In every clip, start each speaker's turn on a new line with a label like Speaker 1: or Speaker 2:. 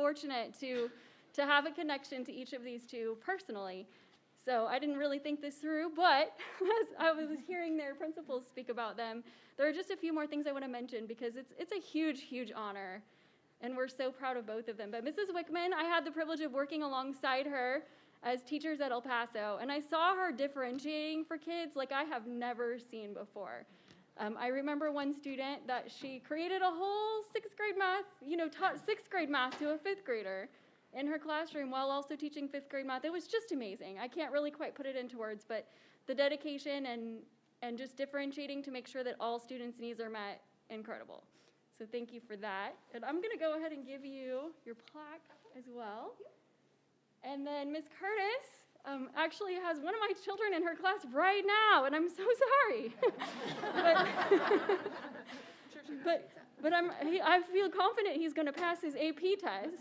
Speaker 1: fortunate to have a connection to each of these two personally. So I didn't really think this through, but as I was hearing their principals speak about them, there are just a few more things I want to mention because it's a huge, huge honor, and we're so proud of both of them. But Mrs. Wickman, I had the privilege of working alongside her as teachers at El Paso, and I saw her differentiating for kids like I have never seen before. I remember one student that she created a whole sixth grade math, taught sixth grade math to a fifth grader in her classroom while also teaching fifth grade math. It was just amazing. I can't really quite put it into words, but the dedication and just differentiating to make sure that all students' needs are met, incredible. So thank you for that. And I'm gonna go ahead and give you your plaque as well. And then Ms. Curtis actually has one of my children in her class right now, and I'm so sorry. But I feel confident he's going to pass his AP test.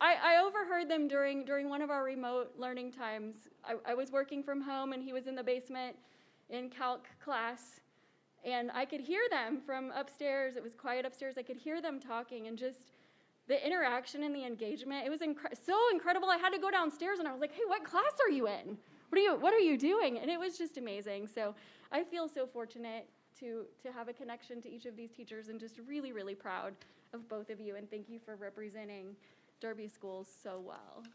Speaker 1: I overheard them during one of our remote learning times. I was working from home, and he was in the basement in calc class, and I could hear them from upstairs. It was quiet upstairs. I could hear them talking, and just the interaction and the engagement. It was so incredible. I had to go downstairs, and I was like, hey, what class are you in? What are you doing? And it was just amazing. So I feel so fortunate to have a connection to each of these teachers, and just really, really proud of both of you. And thank you for representing Derby Schools so well.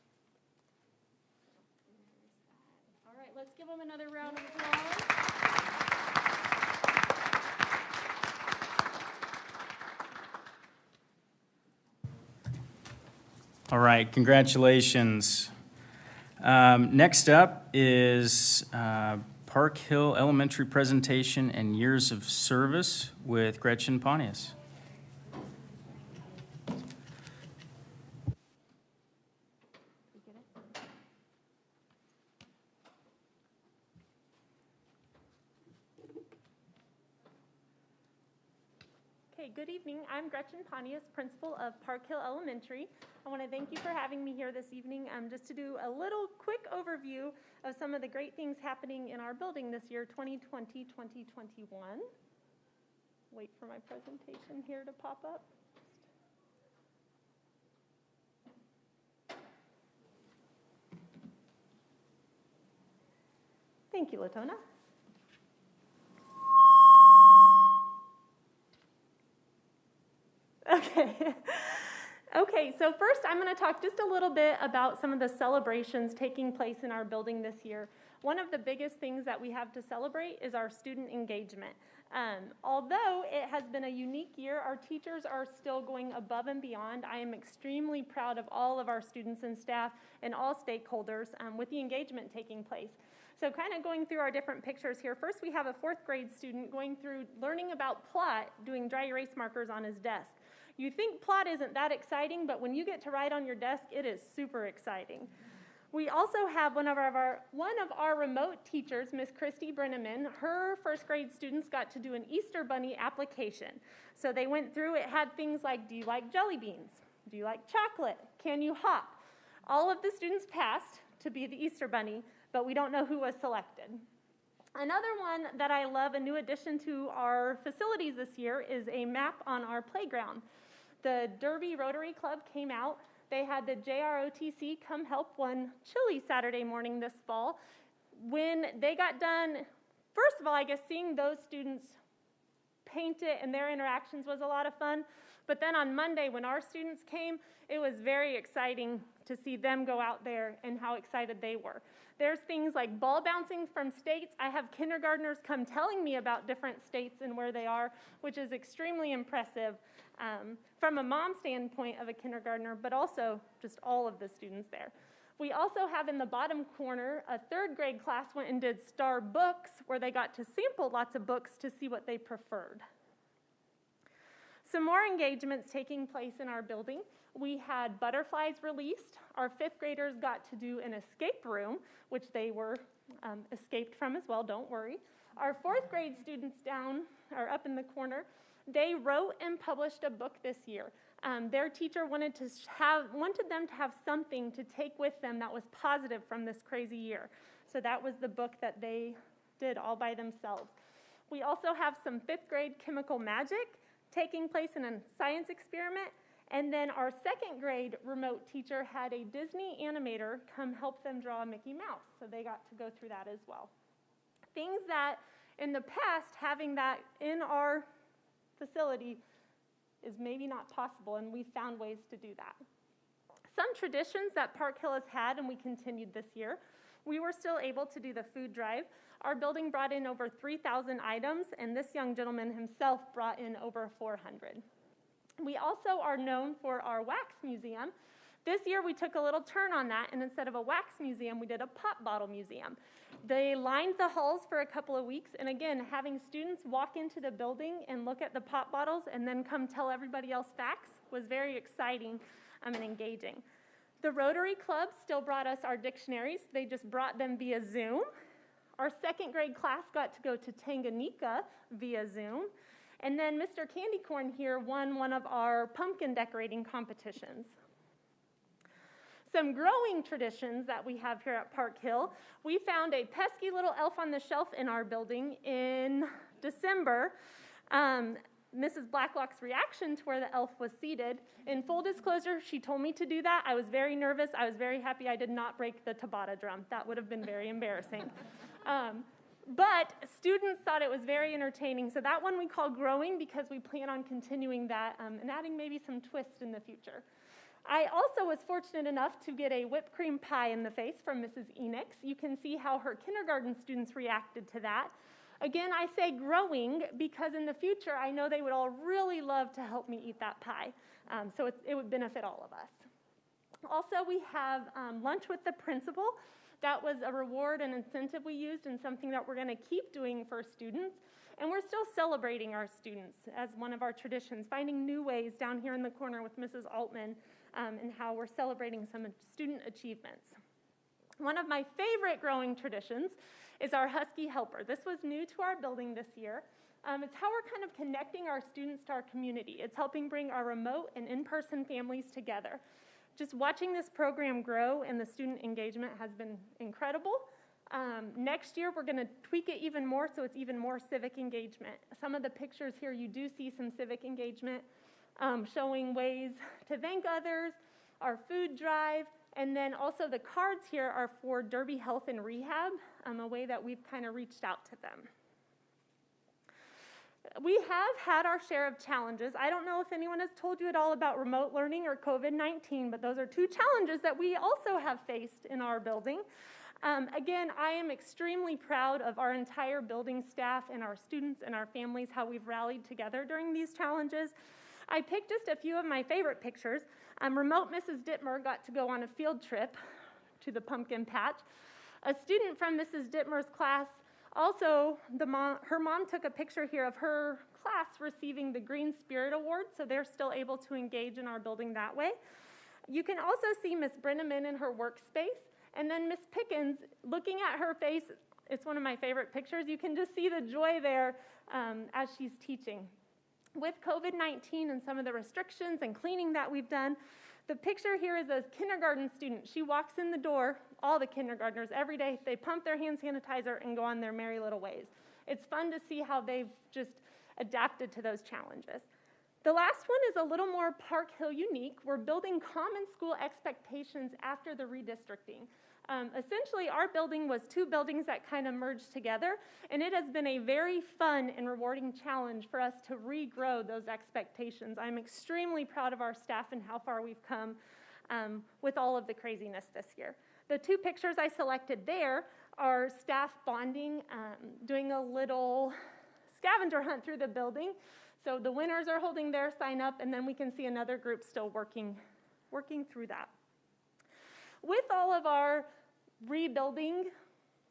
Speaker 1: All right, let's give them another round of applause.
Speaker 2: All right, congratulations. Next up is Park Hill Elementary Presentation and Years of Service with Gretchen Pontius.
Speaker 3: Good evening. I'm Gretchen Pontius, principal of Park Hill Elementary. I want to thank you for having me here this evening just to do a little quick overview of some of the great things happening in our building this year, 2020-2021. Wait for my presentation here to pop up. Thank you, Litona. Okay, so first I'm going to talk just a little bit about some of the celebrations taking place in our building this year. One of the biggest things that we have to celebrate is our student engagement. Although it has been a unique year, our teachers are still going above and beyond. I am extremely proud of all of our students and staff and all stakeholders with the engagement taking place. So kind of going through our different pictures here. First, we have a fourth grade student going through learning about plot, doing dry erase markers on his desk. You think plot isn't that exciting, but when you get to write on your desk, it is super exciting. We also have one of our remote teachers, Miss Christy Brenneman. Her first grade students got to do an Easter Bunny application. So they went through, it had things like, do you like jelly beans? Do you like chocolate? Can you hop? All of the students passed to be the Easter Bunny, but we don't know who was selected. Another one that I love, a new addition to our facilities this year, is a map on our playground. The Derby Rotary Club came out. They had the JROTC come help one chilly Saturday morning this fall. When they got done, first of all, I guess seeing those students paint it and their interactions was a lot of fun. But then on Monday, when our students came, it was very exciting to see them go out there and how excited they were. There's things like ball bouncing from states. I have kindergartners come telling me about different states and where they are, which is extremely impressive from a mom standpoint of a kindergartner, but also just all of the students there. We also have in the bottom corner, a third grade class went and did Star Books, where they got to sample lots of books to see what they preferred. Some more engagements taking place in our building. We had butterflies released. Our fifth graders got to do an escape room, which they were escaped from as well, don't worry. Our fourth grade students up in the corner, they wrote and published a book this year. Their teacher wanted them to have something to take with them that was positive from this crazy year. So that was the book that they did all by themselves. We also have some fifth grade chemical magic. taking place in a science experiment. And then our second grade remote teacher had a Disney animator come help them draw a Mickey Mouse. So they got to go through that as well. Things that in the past, having that in our facility is maybe not possible, and we found ways to do that. Some traditions that Park Hill has had, and we continued this year, we were still able to do the food drive. Our building brought in over 3,000 items, and this young gentleman himself brought in over 400. We also are known for our wax museum. This year we took a little turn on that, and instead of a wax museum, we did a pop bottle museum. They lined the halls for a couple of weeks, and again, having students walk into the building and look at the pop bottles and then come tell everybody else facts was very exciting and engaging. The Rotary Club still brought us our dictionaries. They just brought them via Zoom. Our second grade class got to go to Tanganyika via Zoom. And then Mr. Candycorn here won one of our pumpkin decorating competitions. Some growing traditions that we have here at Park Hill. We found a pesky little elf on the shelf in our building in December. Mrs. Blacklock's reaction to where the elf was seated. In full disclosure, she told me to do that. I was very nervous. I was very happy I did not break the Tabata drum. That would have been very embarrassing. But students thought it was very entertaining. So that one we call growing because we plan on continuing that and adding maybe some twist in the future. I also was fortunate enough to get a whipped cream pie in the face from Mrs. Enix. You can see how her kindergarten students reacted to that. Again, I say growing because in the future, I know they would all really love to help me eat that pie. So it would benefit all of us. Also, we have lunch with the principal. That was a reward and incentive we used and something that we're going to keep doing for students. And we're still celebrating our students as one of our traditions, finding new ways down here in the corner with Mrs. Altman and how we're celebrating some student achievements. One of my favorite growing traditions is our Husky Helper. This was new to our building this year. It's how we're kind of connecting our students to our community. It's helping bring our remote and in-person families together. Just watching this program grow and the student engagement has been incredible. Next year, we're going to tweak it even more so it's even more civic engagement. Some of the pictures here, you do see some civic engagement, showing ways to thank others, our food drive, and then also the cards here are for Derby Health and Rehab, a way that we've kind of reached out to them. We have had our share of challenges. I don't know if anyone has told you at all about remote learning or COVID-19, but those are two challenges that we also have faced in our building. Again, I am extremely proud of our entire building staff and our students and our families, how we've rallied together during these challenges. I picked just a few of my favorite pictures. Remote Mrs. Dittmer got to go on a field trip to the pumpkin patch. A student from Mrs. Dittmer's class, also her mom took a picture here of her class receiving the Green Spirit Award, so they're still able to engage in our building that way. You can also see Miss Brenneman in her workspace, and then Miss Pickens, looking at her face, it's one of my favorite pictures. You can just see the joy there as she's teaching. With COVID-19 and some of the restrictions and cleaning that we've done, the picture here is a kindergarten student. She walks in the door, all the kindergartners, every day. They pump their hand sanitizer and go on their merry little ways. It's fun to see how they've just adapted to those challenges. The last one is a little more Park Hill unique. We're building common school expectations after the redistricting. Essentially, our building was two buildings that kind of merged together, and it has been a very fun and rewarding challenge for us to regrow those expectations. I'm extremely proud of our staff and how far we've come with all of the craziness this year. The two pictures I selected there are staff bonding, doing a little scavenger hunt through the building. So the winners are holding their sign up, and then we can see another group still working through that. With all of our rebuilding,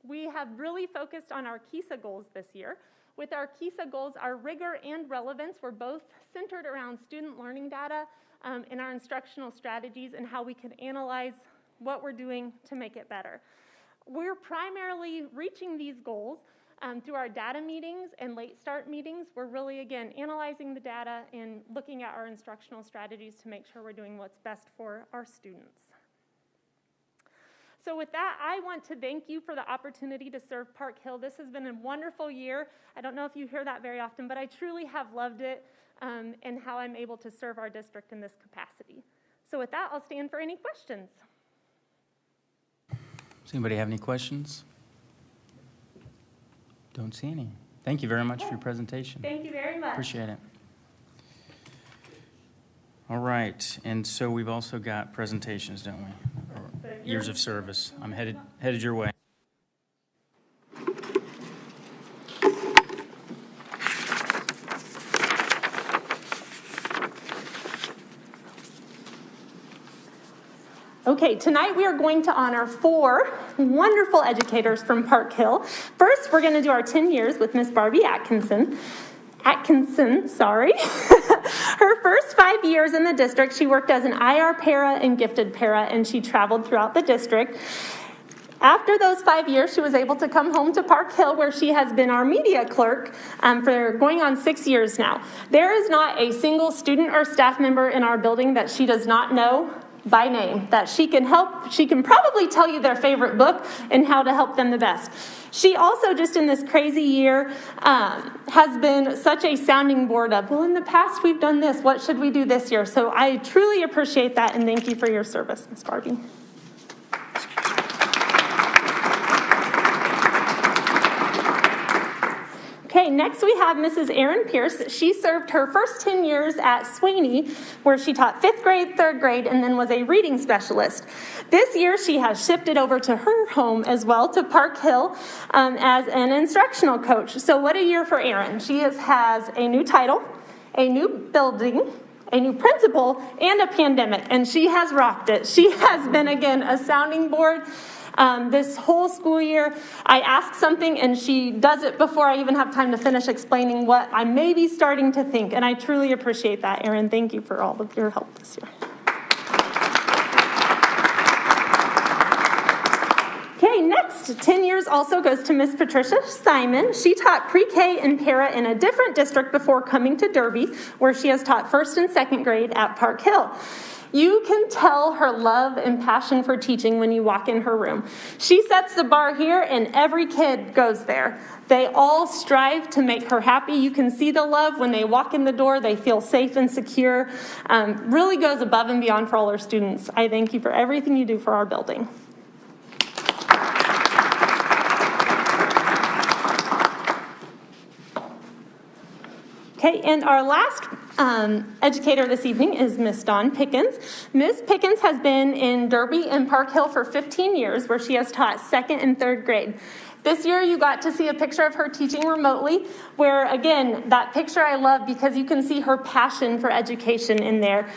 Speaker 3: we have really focused on our KISA goals this year. With our KISA goals, our rigor and relevance were both centered around student learning data and our instructional strategies and how we can analyze what we're doing to make it better. We're primarily reaching these goals through our data meetings and late start meetings. We're really, again, analyzing the data and looking at our instructional strategies to make sure we're doing what's best for our students. So with that, I want to thank you for the opportunity to serve Park Hill. This has been a wonderful year. I don't know if you hear that very often, but I truly have loved it. and how I'm able to serve our district in this capacity. So with that, I'll stand for any questions.
Speaker 2: Does anybody have any questions? Don't see any. Thank you very much for your presentation.
Speaker 3: Thank you very much.
Speaker 2: Appreciate it. All right, and so we've also got presentations, don't we? Or years of service. I'm headed your way.
Speaker 3: Okay, tonight we are going to honor 4 wonderful educators from Park Hill. First, we're going to do our 10 years with Miss Barbie Atkinson, sorry. Her first 5 years in the district, she worked as an IR para and gifted para, and she traveled throughout the district. After those 5 years, she was able to come home to Park Hill, where she has been our media clerk for going on 6 years now. There is not a single student or staff member in our building that she does not know by name, that she can help. She can probably tell you their favorite book and how to help them the best. She also, just in this crazy year, has been such a sounding board of, well, in the past we've done this, what should we do this year? So I truly appreciate that, and thank you for your service, Ms. Barbie. Okay, next we have Mrs. Erin Pierce. She served her first 10 years at Swaney, where she taught 5th grade, 3rd grade, and then was a reading specialist. This year, she has shifted over to her home as well, to Park Hill, as an instructional coach. So what a year for Erin. She has a new title, a new building, a new principal, and a pandemic, and she has rocked it. She has been, again, a sounding board. This whole school year, I ask something and she does it before I even have time to finish explaining what I may be starting to think, and I truly appreciate that, Erin. Thank you for all of your help this year. Okay, next, 10 years also goes to Miss Patricia Simon. She taught pre-K and para in a different district before coming to Derby, where she has taught 1st and 2nd grade at Park Hill. You can tell her love and passion for teaching when you walk in her room. She sets the bar here, and every kid goes there. They all strive to make her happy. You can see the love when they walk in the door. They feel safe and secure. Really goes above and beyond for all our students. I thank you for everything you do for our building. Okay, and our last educator this evening is Miss Don Pickens. Miss Pickens has been in Derby and Park Hill for 15 years, where she has taught 2nd and 3rd grade. This year, you got to see a picture of her teaching remotely, where, again, that picture I love because you can see her passion for education in there.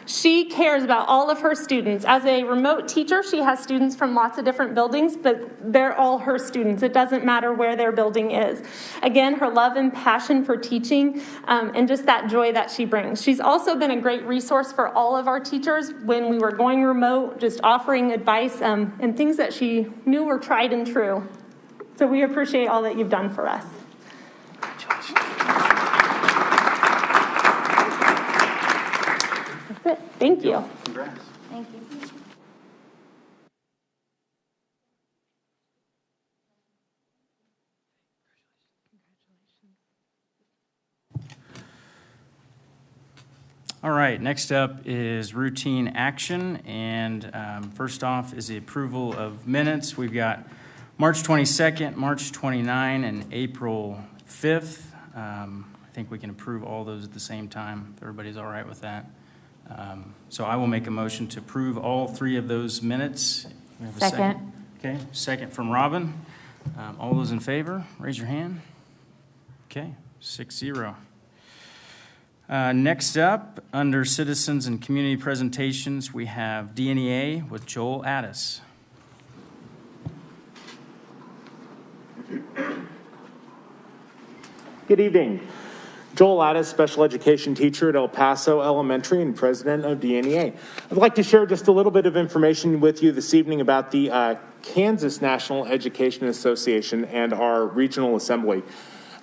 Speaker 3: She cares about all of her students. As a remote teacher, she has students from lots of different buildings, but they're all her students. It doesn't matter where their building is. Again, her love and passion for teaching, and just that joy that she brings. She's also been a great resource for all of our teachers when we were going remote, just offering advice and things that she knew were tried and true. So we appreciate all that you've done for us. That's it. Thank you.
Speaker 2: Congrats.
Speaker 1: Thank you.
Speaker 2: All right, next up is routine action, and first off is the approval of minutes. We've got March 22nd, March 29, and April 5th. I think we can approve all those at the same time, if everybody's all right with that. So I will make a motion to approve all 3 of those minutes. We have a second. Okay, second from Robin. All those in favor, raise your hand. Okay, 6-0. Next up, under citizens and community presentations, we have DNEA with Joel Addis.
Speaker 4: Good evening. Joel Addis, special education teacher at El Paso Elementary and president of DNEA. I'd like to share just a little bit of information with you this evening about the Kansas National Education Association and our regional assembly.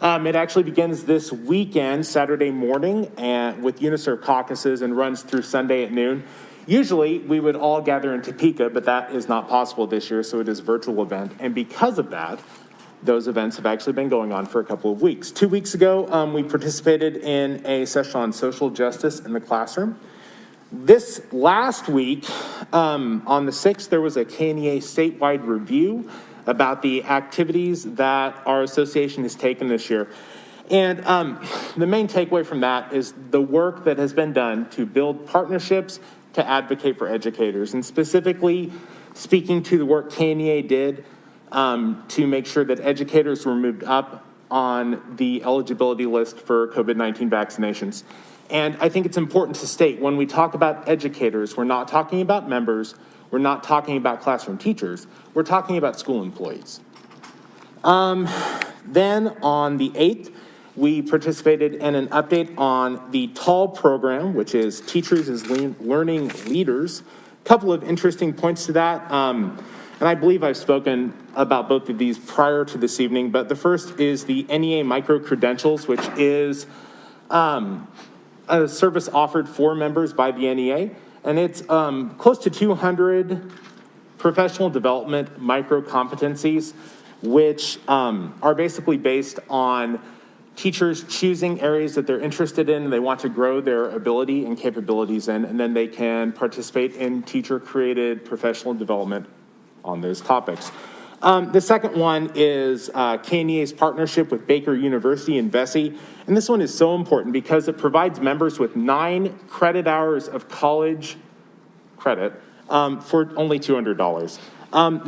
Speaker 4: It actually begins this weekend, Saturday morning, and with UNICEF caucuses and runs through Sunday at noon. Usually, we would all gather in Topeka, but that is not possible this year, so it is a virtual event. And because of that, those events have actually been going on for a couple of weeks. 2 weeks ago, we participated in a session on social justice in the classroom. This last week, on the 6th, there was a KNEA statewide review about the activities that our association has taken this year. And the main takeaway from that is the work that has been done to build partnerships to advocate for educators, and specifically speaking to the work KNEA did to make sure that educators were moved up on the eligibility list for COVID-19 vaccinations. And I think it's important to state, when we talk about educators, we're not talking about members, we're not talking about classroom teachers, we're talking about school employees. Then on the 8th, we participated in an update on the TALL program, which is Teachers as Learning Leaders. A couple of interesting points to that. And I believe I've spoken about both of these prior to this evening, but the first is the Nea Micro Credentials, which is a service offered for members by the NEA, and it's close to 200 professional development micro competencies, which are basically based on teachers choosing areas that they're interested in and they want to grow their ability and capabilities in, and then they can participate in teacher-created professional development on those topics. The second one is KNEA's partnership with Baker University in Vesey, and this one is so important because it provides members with 9 credit hours of college credit for only $200.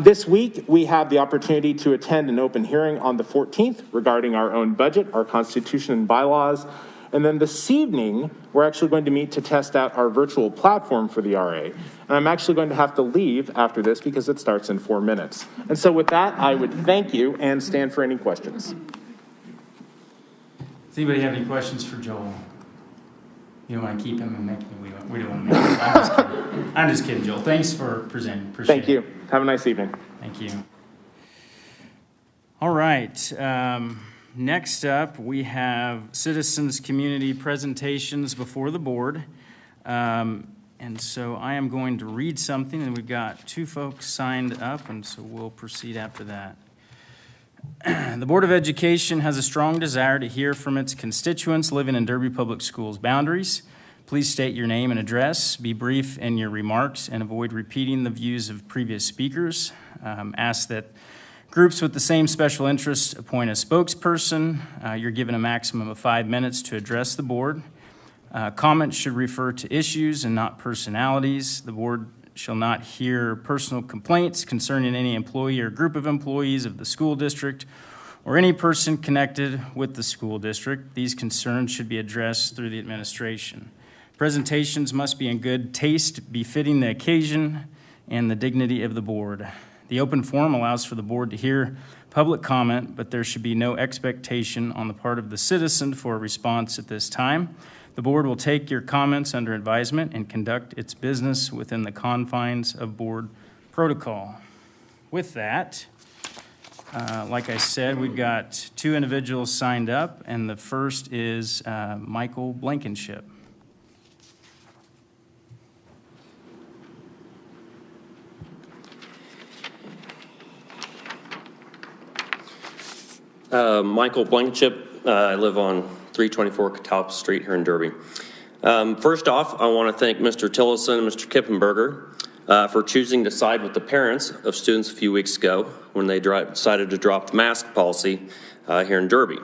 Speaker 4: This week, we have the opportunity to attend an open hearing on the 14th regarding our own budget, our constitution and bylaws. And then this evening, we're actually going to meet to test out our virtual platform for the RA. And I'm actually going to have to leave after this because it starts in 4 minutes. And so with that, I would thank you and stand for any questions.
Speaker 2: Does anybody have any questions for Joel? You don't want to keep him and make him, we don't want to make him. I'm just kidding, Joel. Thanks for presenting. Appreciate
Speaker 4: Thank you. Have a nice evening.
Speaker 2: Thank you. All right. Next up, we have citizens' community presentations before the board. And so I am going to read something, and we've got 2 folks signed up, and so we'll proceed after that. The Board of Education has a strong desire to hear from its constituents living in Derby Public Schools boundaries. Please state your name and address, be brief in your remarks, and avoid repeating the views of previous speakers. Ask that groups with the same special interests appoint a spokesperson. You're given a maximum of 5 minutes to address the board. Comments should refer to issues and not personalities. The board shall not hear personal complaints concerning any employee or group of employees of the school district or any person connected with the school district. These concerns should be addressed through the administration. Presentations must be in good taste, befitting the occasion and the dignity of the board. The open forum allows for the board to hear public comment, but there should be no expectation on the part of the citizen for a response at this time. The board will take your comments under advisement and conduct its business within the confines of board protocol. With that, like I said, we've got 2 individuals signed up, and the first is Michael Blankenship.
Speaker 5: Michael Blankenship. I live on 324 Catalpa Street here in Derby. First off, I want to thank Mr. Tillison and Mr. Kippenberger for choosing to side with the parents of students a few weeks ago when they decided to drop the mask policy here in Derby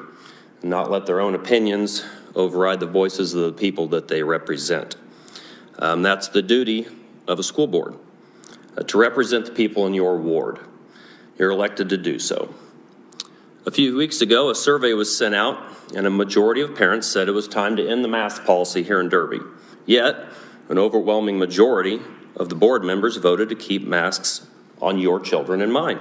Speaker 5: and not let their own opinions override the voices of the people that they represent. That's the duty of a school board, to represent the people in your ward. You're elected to do so. A few weeks ago, a survey was sent out, and a majority of parents said it was time to end the mask policy here in Derby. Yet, an overwhelming majority of the board members voted to keep masks on your children in mind.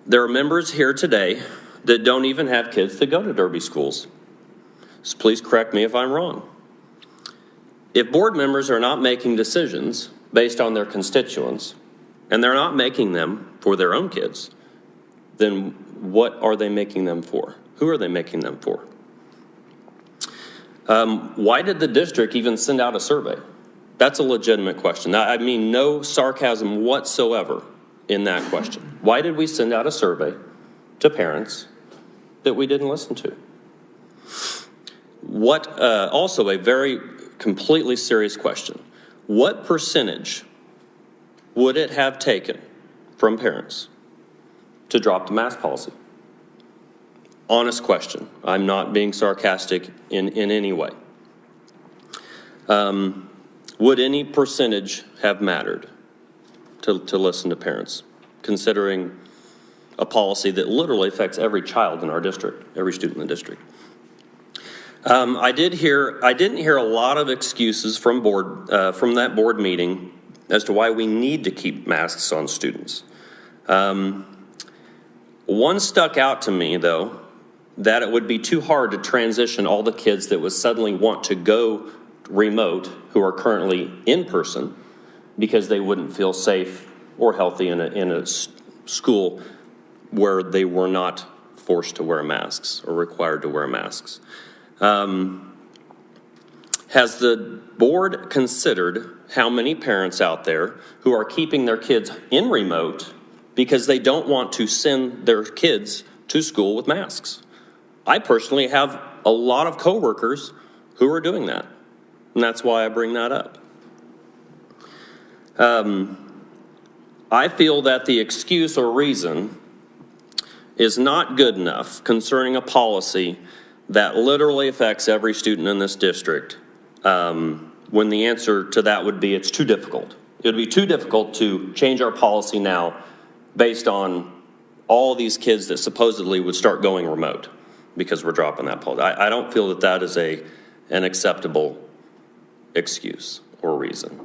Speaker 5: There are members here today that don't even have kids that go to Derby schools. So please correct me if I'm wrong. If board members are not making decisions based on their constituents, and they're not making them for their own kids, then what are they making them for? Who are they making them for? Why did the district even send out a survey? That's a legitimate question. I mean, no sarcasm whatsoever in that question. Why did we send out a survey to parents that we didn't listen to? Also a very completely serious question. What percentage would it have taken from parents to drop the mask policy? Honest question. I'm not being sarcastic in any way. Would any percentage have mattered to listen to parents, considering a policy that literally affects every child in our district, every student in the district? I didn't hear a lot of excuses from that board meeting as to why we need to keep masks on students. One stuck out to me, though, that it would be too hard to transition all the kids that would suddenly want to go remote who are currently in person because they wouldn't feel safe or healthy in a school where they were not forced to wear masks or required to wear masks. Has the board considered how many parents out there who are keeping their kids in remote because they don't want to send their kids to school with masks? I personally have a lot of coworkers who are doing that, and that's why I bring that up. I feel that the excuse or reason is not good enough concerning a policy that literally affects every student in this district, when the answer to that would be it's too difficult. It would be too difficult to change our policy now based on all these kids that supposedly would start going remote because we're dropping that policy. I don't feel that that is an acceptable excuse or reason.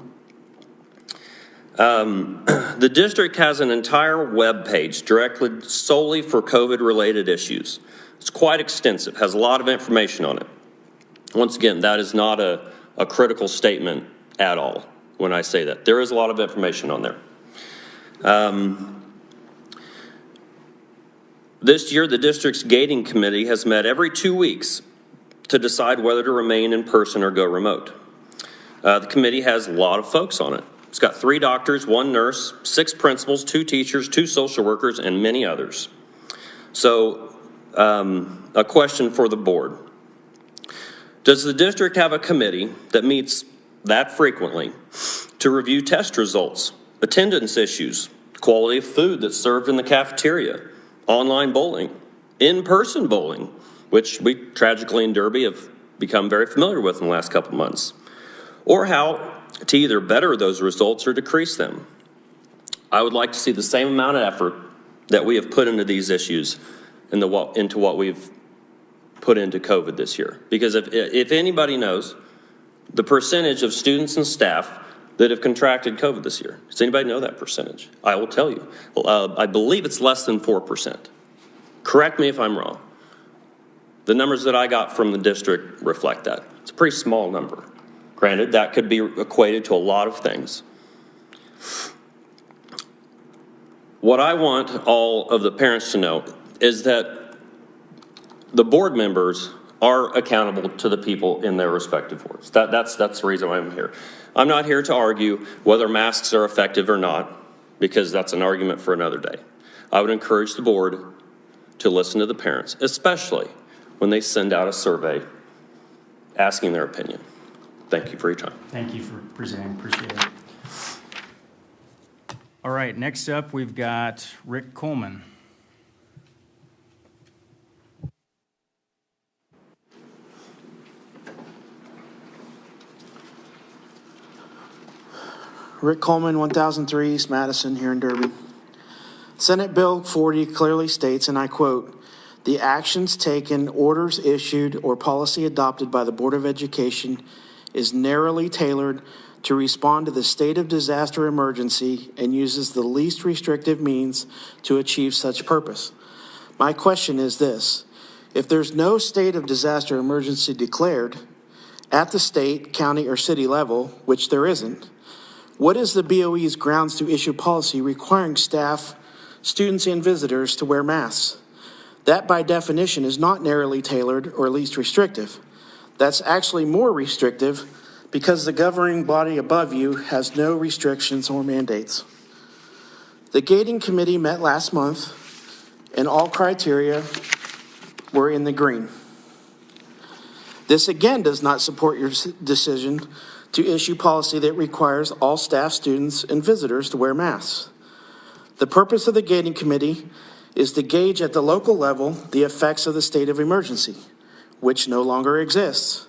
Speaker 5: The district has an entire web page directed solely for COVID-related issues. It's quite extensive, has a lot of information on it. Once again, that is not a critical statement at all when I say that. There is a lot of information on there. This year, the district's gating committee has met every 2 weeks to decide whether to remain in person or go remote. The committee has a lot of folks on it. It's got 3 doctors, 1 nurse, 6 principals, 2 teachers, 2 social workers, and many others. So, a question for the board. Does the district have a committee that meets that frequently to review test results, attendance issues, quality of food that's served in the cafeteria, online bowling, in-person bowling, which we tragically in Derby have become very familiar with in the last couple months, or how to either better those results or decrease them? I would like to see the same amount of effort that we have put into these issues into what we've put into COVID this year. Because if anybody knows the percentage of students and staff that have contracted COVID this year, does anybody know that percentage? I will tell you. I believe it's less than 4%. Correct me if I'm wrong. The numbers that I got from the district reflect that. It's a pretty small number. Granted, that could be equated to a lot of things. What I want all of the parents to know is that the board members are accountable to the people in their respective wards. That's the reason why I'm here. I'm not here to argue whether masks are effective or not, because that's an argument for another day. I would encourage the board to listen to the parents, especially when they send out a survey asking their opinion. Thank you for your time.
Speaker 2: Thank you for presenting. Appreciate it. All right, next up, we've got Rick Coleman.
Speaker 6: Rick Coleman, 1003 East Madison, here in Derby. Senate Bill 40 clearly states, and I quote, "The actions taken, orders issued, or policy adopted by the Board of Education is narrowly tailored to respond to the state of disaster emergency and uses the least restrictive means to achieve such purpose." My question is this: if there's no state of disaster emergency declared at the state, county, or city level, which there isn't, what is the BOE's grounds to issue policy requiring staff, students, and visitors to wear masks? That, by definition, is not narrowly tailored or least restrictive. That's actually more restrictive because the governing body above you has no restrictions or mandates. The gating committee met last month, and all criteria were in the green. This again does not support your decision to issue policy that requires all staff, students, and visitors to wear masks. The purpose of the gating committee is to gauge at the local level the effects of the state of emergency, which no longer exists.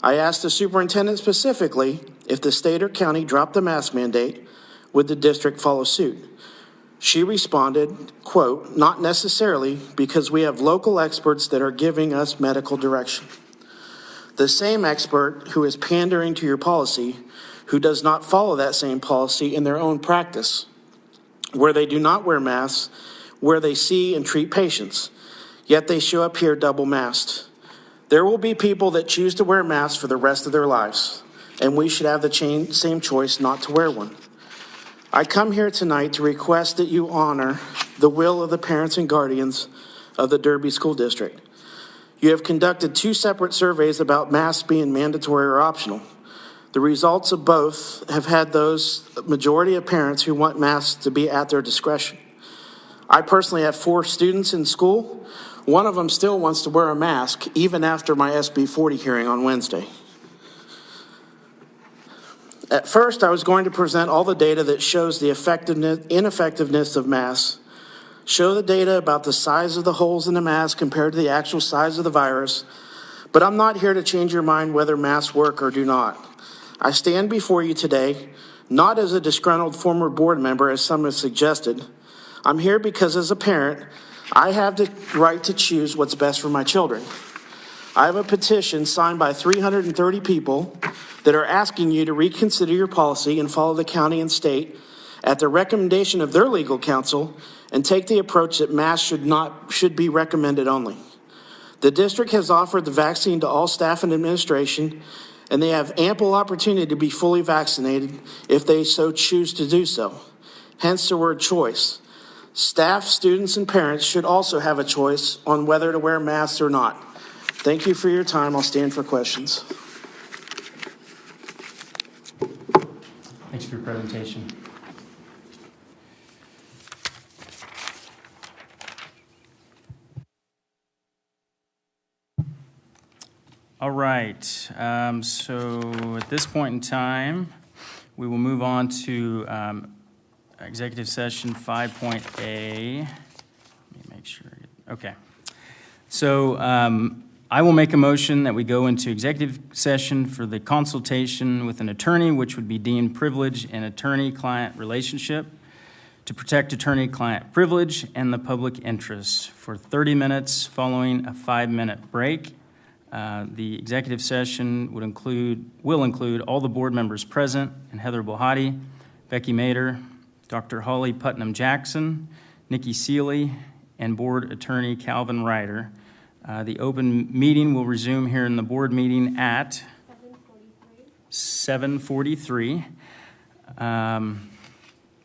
Speaker 6: I asked the superintendent specifically if the state or county dropped the mask mandate, would the district follow suit? She responded, quote, "Not necessarily, because we have local experts that are giving us medical direction." The same expert who is pandering to your policy, who does not follow that same policy in their own practice, where they do not wear masks, where they see and treat patients, yet they show up here double masked. There will be people that choose to wear masks for the rest of their lives, and we should have the same choice not to wear one. I come here tonight to request that you honor the will of the parents and guardians of the Derby School District. You have conducted 2 separate surveys about masks being mandatory or optional. The results of both have had those majority of parents who want masks to be at their discretion. I personally have 4 students in school. One of them still wants to wear a mask even after my SB 40 hearing on Wednesday. At first, I was going to present all the data that shows the ineffectiveness of masks, show the data about the size of the holes in the mask compared to the actual size of the virus, but I'm not here to change your mind whether masks work or do not. I stand before you today, not as a disgruntled former board member, as some have suggested. I'm here because as a parent, I have the right to choose what's best for my children. I have a petition signed by 330 people that are asking you to reconsider your policy and follow the county and state at the recommendation of their legal counsel and take the approach that masks should be recommended only. The district has offered the vaccine to all staff and administration, and they have ample opportunity to be fully vaccinated if they so choose to do so. Hence the word choice. Staff, students, and parents should also have a choice on whether to wear masks or not. Thank you for your time. I'll stand for questions.
Speaker 2: Thanks for your presentation. All right, so at this point in time, we will move on to executive session 5.A. Let me make sure. Okay. So I will make a motion that we go into executive session for the consultation with an attorney, which would be deemed privilege and attorney-client relationship, to protect attorney-client privilege and the public interest for 30 minutes following a 5-minute break. The executive session will include all the board members present, and Heather Bohati, Becky Mader, Dr. Holly Putnam-Jackson, Nikki Seeley, and board attorney Calvin Ryder. The open meeting will resume here in the board meeting at 7:43.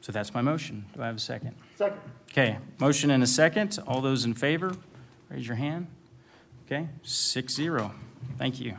Speaker 2: So that's my motion. Do I have a second?
Speaker 4: Second.
Speaker 2: Okay, motion and a second. All those in favor, raise your hand. Okay, 6-0. Thank you.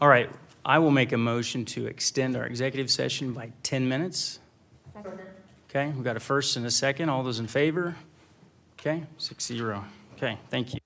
Speaker 2: All right, I will make a motion to extend our executive session by 10 minutes. Okay, we've got a first and a second. All those in favor? Okay, 6-0. Okay, thank you.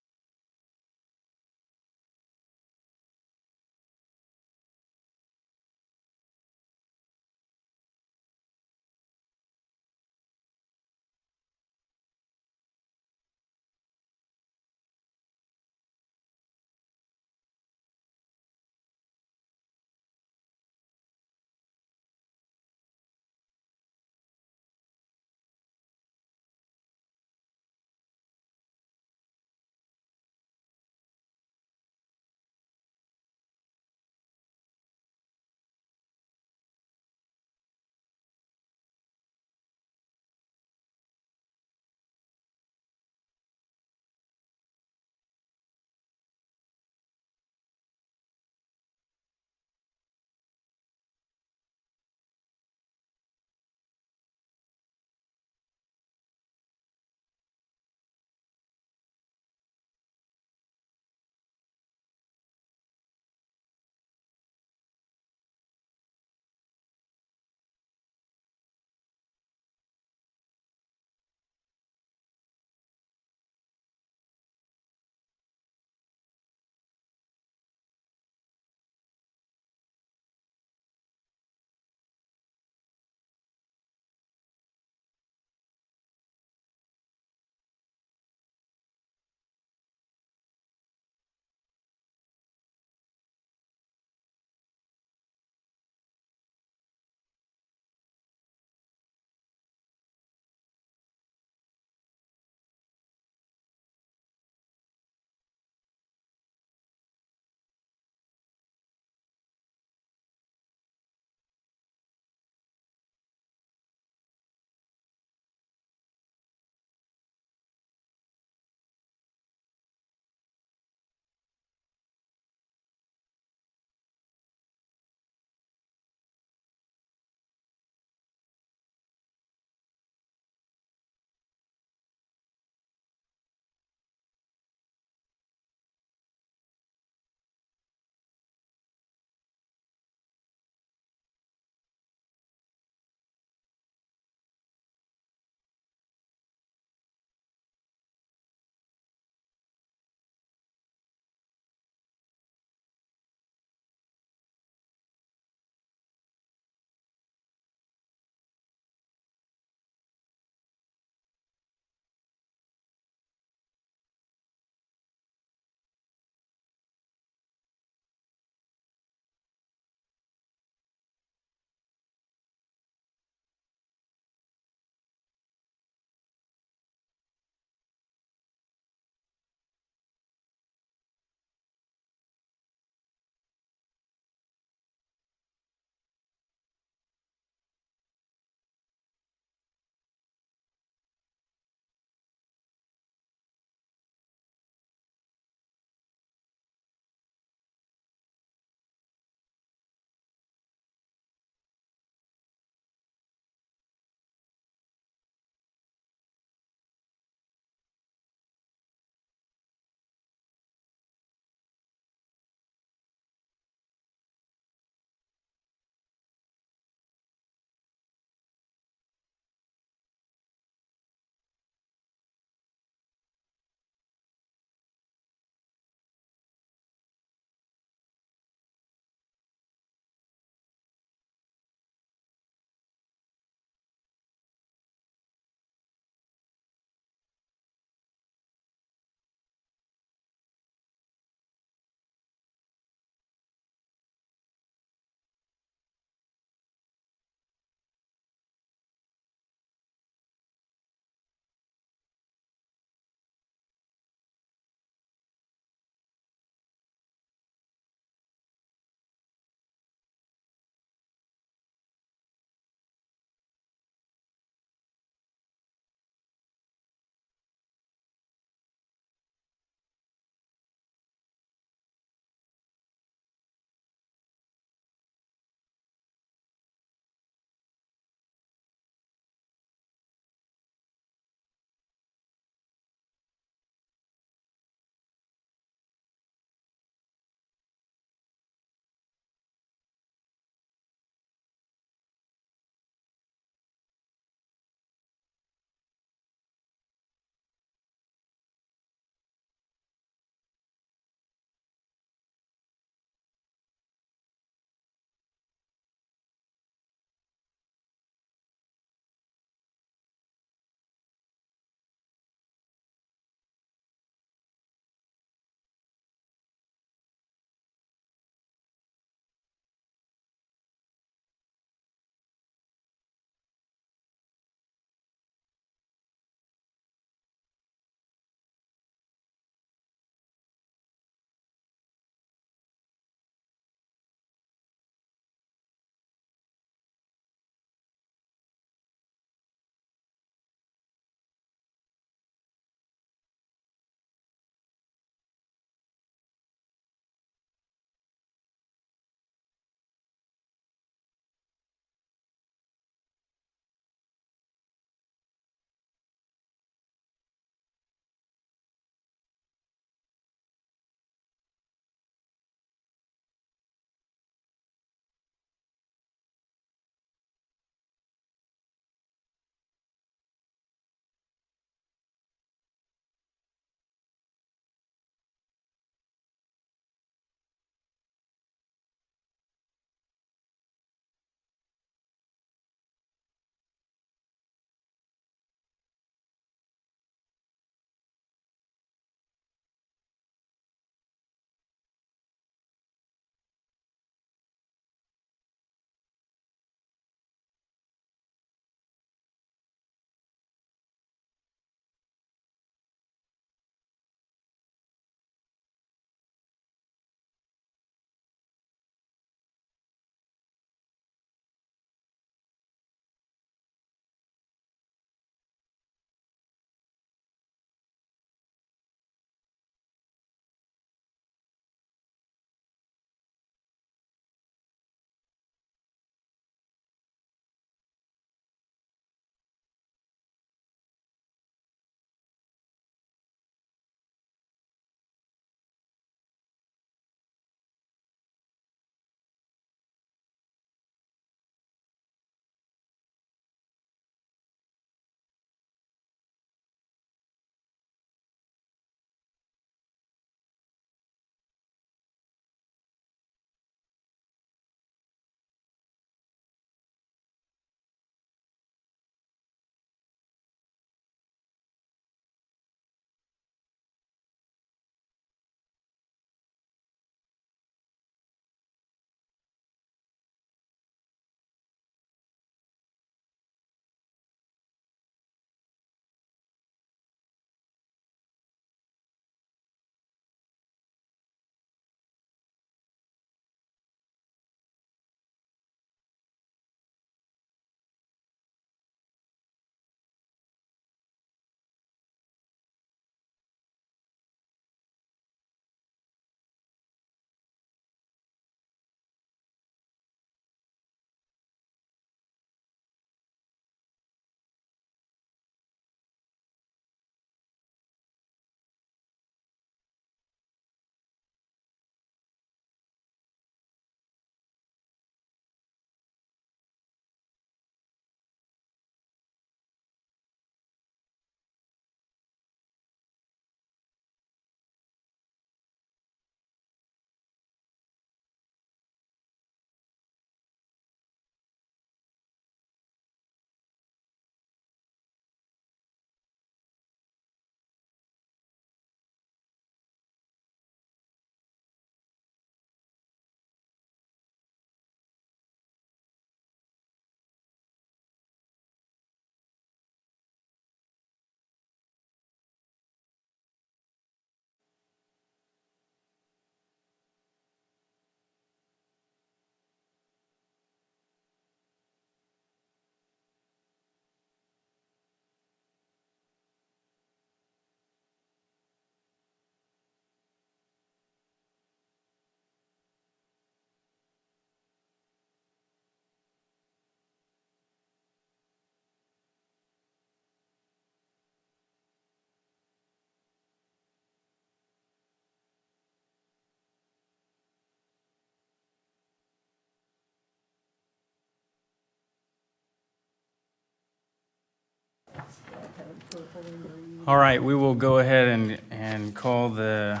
Speaker 2: All right, we will go ahead and call the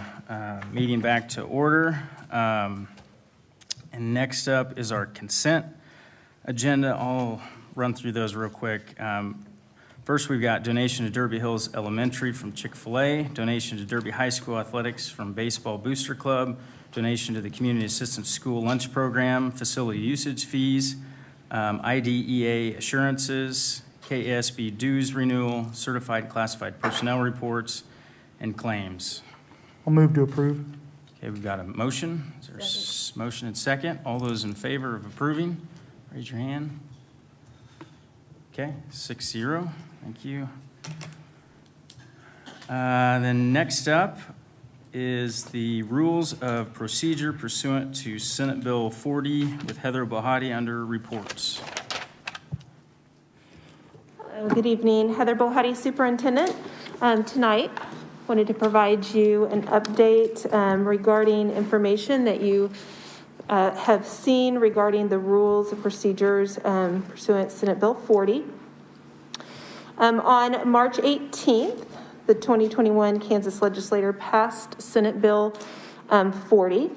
Speaker 2: meeting back to order. And next up is our consent agenda. I'll run through those real quick. First, we've got donation to Derby Hills Elementary from Chick-fil-A, donation to Derby High School Athletics from Baseball Booster Club, donation to the Community Assistance School Lunch Program, facility usage fees, IDEA assurances, KSB dues renewal, certified classified personnel reports, and claims.
Speaker 7: I'll move to approve.
Speaker 2: Okay, we've got a motion. Is there a motion and second? All those in favor of approving, raise your hand. Okay, 6-0. Thank you. Then next up is the rules of procedure pursuant to Senate Bill 40 with Heather Bohati under reports.
Speaker 3: Hello, good evening. Heather Bohati, Superintendent. Tonight, wanted to provide you an update regarding information that you have seen regarding the rules of procedures pursuant to Senate Bill 40. On March 18th, the 2021 Kansas legislature passed Senate Bill 40.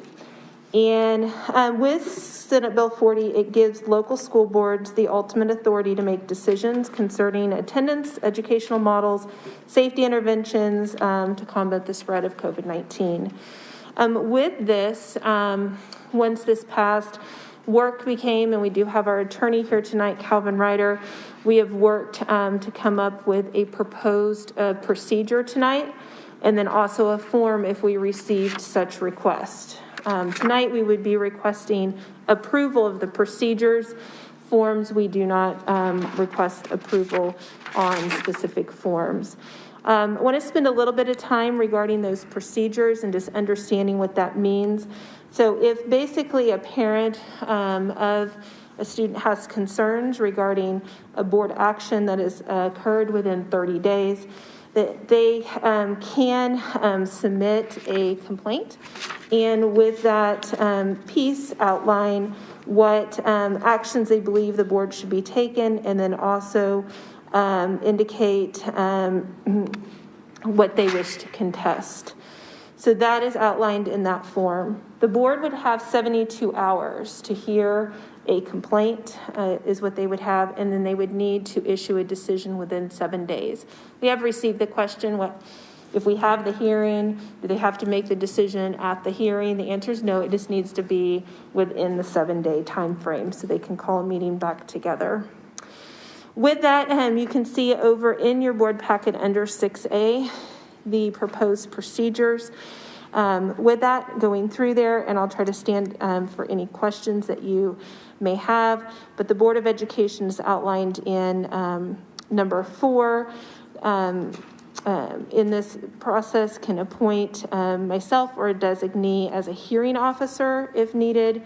Speaker 3: And with Senate Bill 40, it gives local school boards the ultimate authority to make decisions concerning attendance, educational models, safety interventions to combat the spread of COVID-19. With this, once this passed, work became, and we do have our attorney here tonight, Calvin Ryder, we have worked to come up with a proposed procedure tonight, and then also a form if we received such request. Tonight, we would be requesting approval of the procedures. Forms, we do not request approval on specific forms. I want to spend a little bit of time regarding those procedures and just understanding what that means. So if basically a parent of a student has concerns regarding a board action that has occurred within 30 days, that they can submit a complaint, and with that piece outline what actions they believe the board should be taken, and then also indicate what they wish to contest. So that is outlined in that form. The board would have 72 hours to hear a complaint, is what they would have, and then they would need to issue a decision within 7 days. We have received the question, what if we have the hearing, do they have to make the decision at the hearing? The answer is no, it just needs to be within the 7-day time frame so they can call a meeting back together. With that, you can see over in your board packet under 6A, the proposed procedures. With that, going through there, and I'll try to stand for any questions that you may have, but the Board of Education is outlined in number 4. In this process can appoint myself or a designee as a hearing officer if needed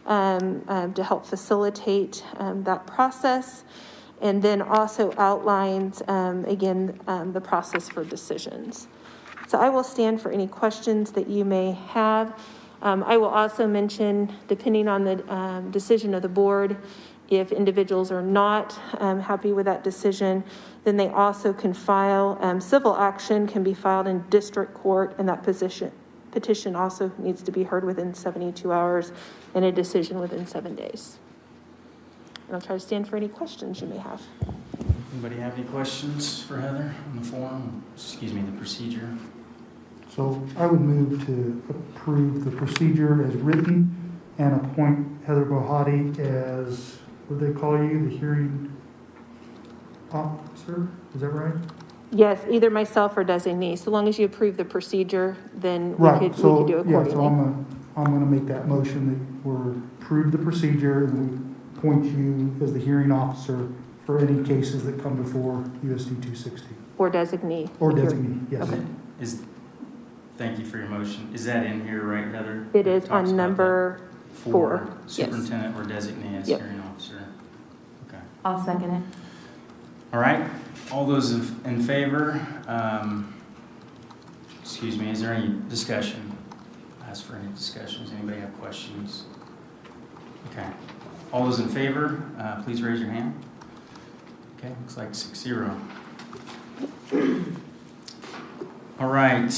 Speaker 3: to help facilitate that process, and then also outlines again the process for decisions. So I will stand for any questions that you may have. I will also mention, depending on the decision of the board, if individuals are not happy with that decision, then they also can file civil action, can be filed in district court, and that petition also needs to be heard within 72 hours and a decision within 7 days. And I'll try to stand for any questions you may have.
Speaker 2: Anybody have any questions for Heather on the form? Excuse me, the procedure.
Speaker 7: So I would move to approve the procedure as written and appoint Heather Bohati as, what do they call you, the hearing officer? Is that right?
Speaker 3: Yes, either myself or designee. So long as you approve the procedure, then we
Speaker 7: Right.
Speaker 3: could do
Speaker 7: So
Speaker 3: accordingly.
Speaker 7: so I'm going to make that motion that we approve the procedure and we appoint you as the hearing officer for any cases that come before USD 260.
Speaker 3: Or designee.
Speaker 7: Or designee, yes.
Speaker 3: Okay.
Speaker 2: Thank you for your motion. Is that in here, right, Heather?
Speaker 3: It is
Speaker 2: Talks
Speaker 3: on
Speaker 2: about
Speaker 3: number
Speaker 2: that.
Speaker 3: 4. Yes.
Speaker 2: Superintendent or designee as
Speaker 3: Yep.
Speaker 2: hearing officer. Okay.
Speaker 8: I'll second it.
Speaker 2: All right. All those in favor? Excuse me. Is there any discussion? Ask for any discussions. Anybody have questions? Okay. All those in favor, please raise your hand. Okay. Looks like 6-0. All right,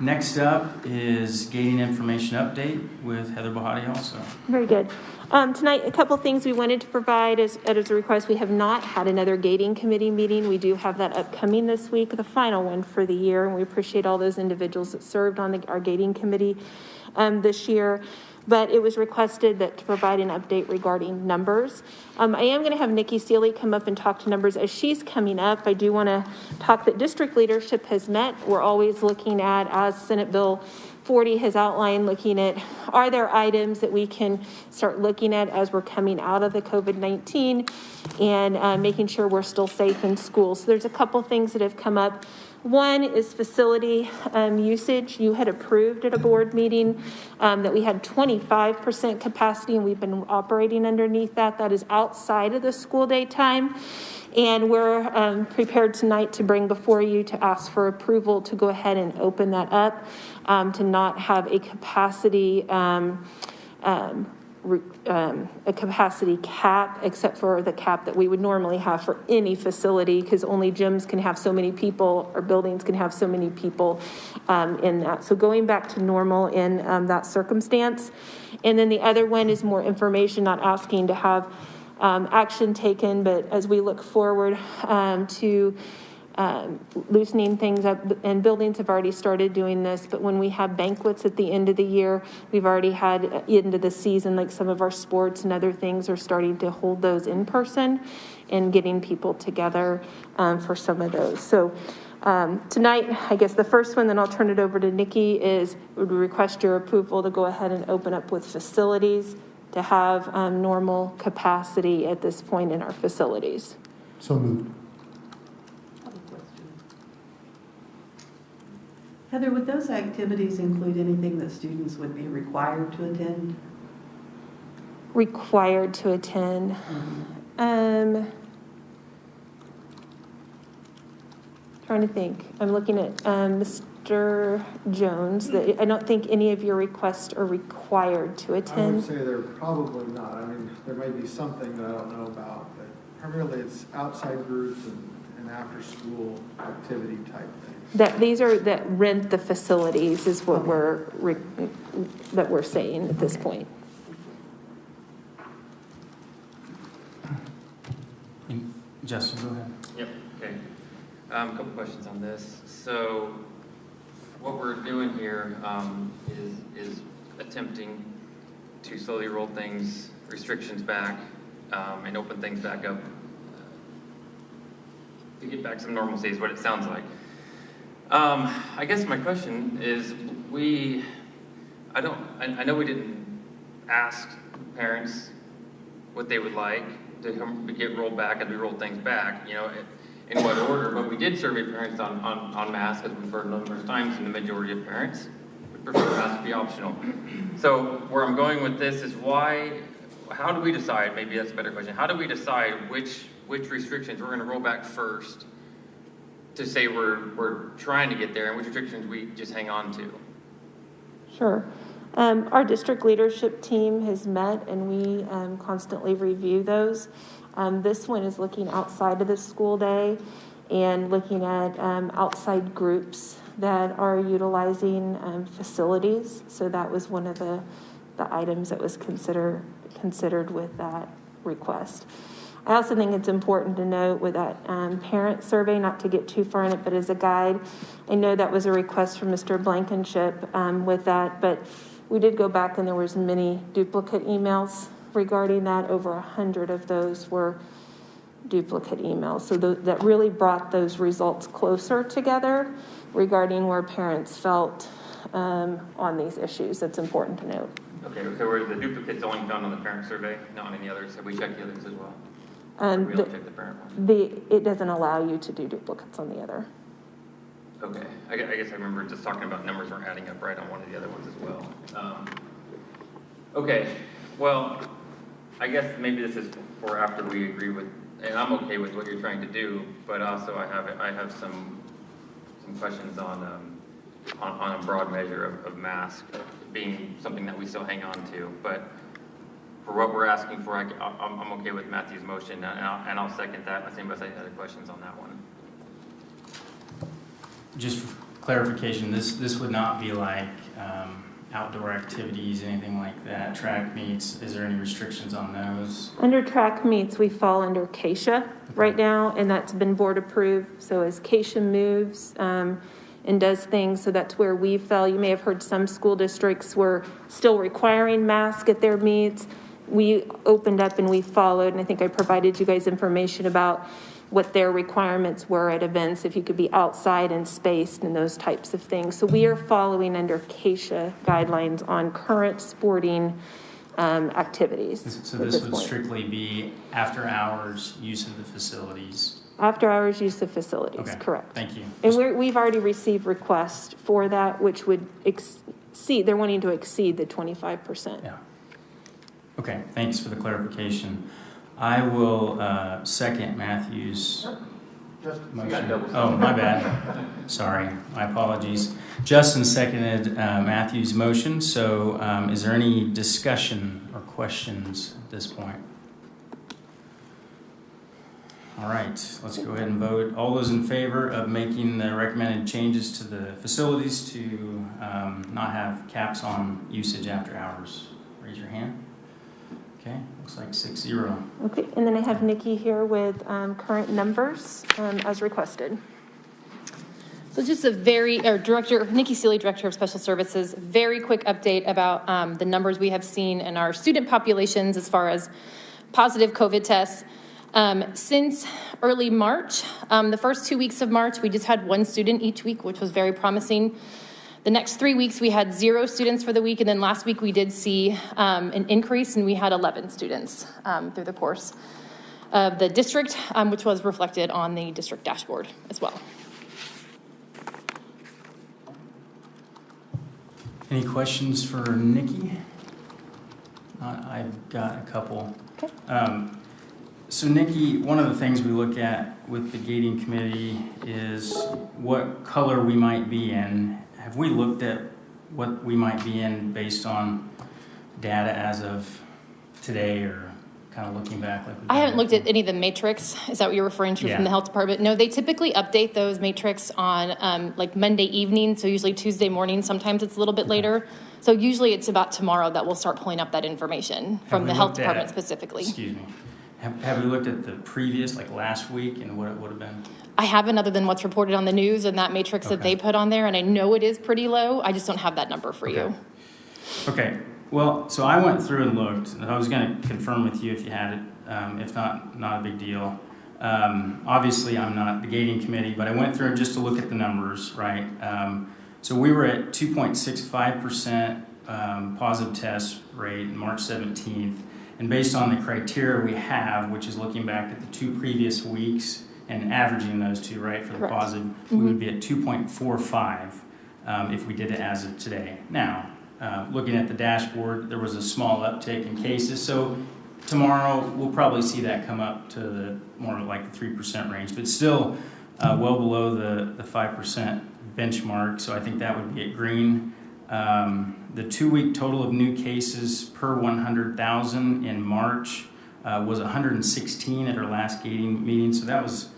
Speaker 2: next up is gating information update with Heather Bahati also.
Speaker 3: Very good. Tonight, a couple things we wanted to provide as a request. We have not had another gating committee meeting. We do have that upcoming this week, the final one for the year, and we appreciate all those individuals that served on our gating committee this year. But it was requested that to provide an update regarding numbers. I am going to have Nikki Seeley come up and talk to numbers. As she's coming up, I do want to talk that district leadership has met. We're always looking at, as Senate Bill 40 has outlined, looking at, are there items that we can start looking at as we're coming out of the COVID-19 and making sure we're still safe in school. So there's a couple things that have come up. One is facility usage. You had approved at a board meeting that we had 25% capacity, and we've been operating underneath that. That is outside of the school day time. And we're prepared tonight to bring before you to ask for approval to go ahead and open that up, to not have a capacity cap, except for the cap that we would normally have for any facility, because only gyms can have so many people, or buildings can have so many people in that. So going back to normal in that circumstance. And then the other one is more information, not asking to have action taken, but as we look forward to loosening things up, and buildings have already started doing this, but when we have banquets at the end of the year, we've already had into the season, like some of our sports and other things are starting to hold those in person and getting people together for some of those. So tonight, I guess the first one, then I'll turn it over to Nikki, is would request your approval to go ahead and open up with facilities to have normal capacity at this point in our facilities.
Speaker 7: So moved.
Speaker 8: Heather, would those activities include anything that students would be required to attend?
Speaker 3: Required to attend. Trying to think. I'm looking at Mr. Jones. I don't think any of your requests are required to
Speaker 9: I
Speaker 3: attend.
Speaker 9: would say they're probably not. I mean, there may be something that I don't know about, but primarily it's outside groups and after-school activity type things.
Speaker 3: That these are that rent the facilities is what we're saying at this point.
Speaker 2: Justin, go ahead.
Speaker 10: Yep, okay. A couple questions on this. So what we're doing here is attempting to slowly roll things, restrictions back, and open things back up to get back some normalcy is what it sounds like. I guess my question is, I know we didn't ask parents what they would like to get rolled back as we roll things back, you know, in what order, but we did survey parents on masks, as we've heard numerous times, and the majority of parents would prefer masks to be optional. So where I'm going with this is how do we decide, maybe that's a better question, how do we decide which restrictions we're gonna roll back first to say we're trying to get there, and which restrictions we just hang on to?
Speaker 3: Sure. Our district leadership team has met, and we constantly review those. This one is looking outside of the school day and looking at outside groups that are utilizing facilities. So that was one of the items that was considered with that request. I also think it's important to note with that parent survey, not to get too far in it, but as a guide, I know that was a request from Mr. Blankenship with that, but we did go back and there was many duplicate emails regarding that. Over 100 of those were duplicate emails. So that really brought those results closer together regarding where parents felt on these issues. That's important to note.
Speaker 10: Okay, so were the duplicates only found on the parent survey, not on any others? Have we checked the others as well? We only checked the parent one?
Speaker 3: It doesn't allow you to do duplicates on the other.
Speaker 10: Okay, I guess I remember just talking about numbers weren't adding up right on one of the other ones as well. Okay, well, I guess maybe this is for after we agree with, and I'm okay with what you're trying to do, but also I have some questions on a broad measure of mask being something that we still hang on to. But for what we're asking for, I'm okay with Matthew's motion, and I'll second that. Unless anybody has any other questions on that one.
Speaker 2: just for clarification, this would not be like outdoor activities, anything like that, track meets? Is there any restrictions on those?
Speaker 3: Under track meets, we fall under CASHA right now, and that's been board approved. So as CASHA moves and does things, so that's where we fell. You may have heard some school districts were still requiring masks at their meets. We opened up and we followed, and I think I provided you guys information about what their requirements were at events, if you could be outside and spaced and those types of things. So we are following under CASHA guidelines on current sporting activities.
Speaker 2: So this would strictly be after hours use of the facilities?
Speaker 3: After hours use of facilities,
Speaker 2: Okay.
Speaker 3: Correct.
Speaker 2: Thank you.
Speaker 3: And we've already received requests for that, which would exceed, they're wanting to exceed the 25%.
Speaker 2: Yeah. Okay, thanks for the clarification. I will second Matthew's motion. Oh, my bad. Sorry, my apologies. Justin seconded Matthew's motion, so is there any discussion or questions at this point? All right, let's go ahead and vote. All those in favor of making the recommended changes to the facilities to not have caps on usage after hours, raise your hand. Okay, looks like 6-0.
Speaker 3: Okay, and then I have Nikki here with current numbers as requested.
Speaker 11: So just Director, Nikki Seeley, Director of Special Services, very quick update about the numbers we have seen in our student populations as far as positive COVID tests. Since early March, the first 2 weeks of March, we just had 1 student each week, which was very promising. The next 3 weeks, we had 0 students for the week, and then last week we did see an increase, and we had 11 students through the course of the district, which was reflected on the district dashboard as well.
Speaker 2: Any questions for Nikki? I've got a couple.
Speaker 3: Okay.
Speaker 2: So Nikki, one of the things we look at with the gating committee is what color we might be in. Have we looked at what we might be in based on data as of today, or kind of looking back? Like
Speaker 11: I haven't looked at any of the matrix. Is that what you're referring to from the health department? No, they typically update those matrix on like Monday evening, so usually Tuesday morning. Sometimes it's a little bit later. So usually it's about tomorrow that we'll start pulling up that information from the health department specifically.
Speaker 2: Excuse me. Have we looked at the previous, like last week, and what it would have been?
Speaker 11: I haven't, other than what's reported on the news and that matrix that they put on there, and I know it is pretty low. I just don't have that number for you.
Speaker 2: Okay. Well, so I went through and looked, and I was going to confirm with you if you had it. If not a big deal. Obviously, I'm not the gating committee, but I went through just to look at the numbers, right? So we were at 2.65% positive test rate on March 17th. And based on the criteria we have, which is looking back at the 2 previous weeks and averaging those two, right, for the positive, we would be at 2.45 if we did it as of today. Now, looking at the dashboard, there was a small uptick in cases. So tomorrow, we'll probably see that come up to the more like the 3% range, but still well below the 5% benchmark. So I think that would be at green. The 2-week total of new cases per 100,000 in March was 116 at our last gating meeting. So that was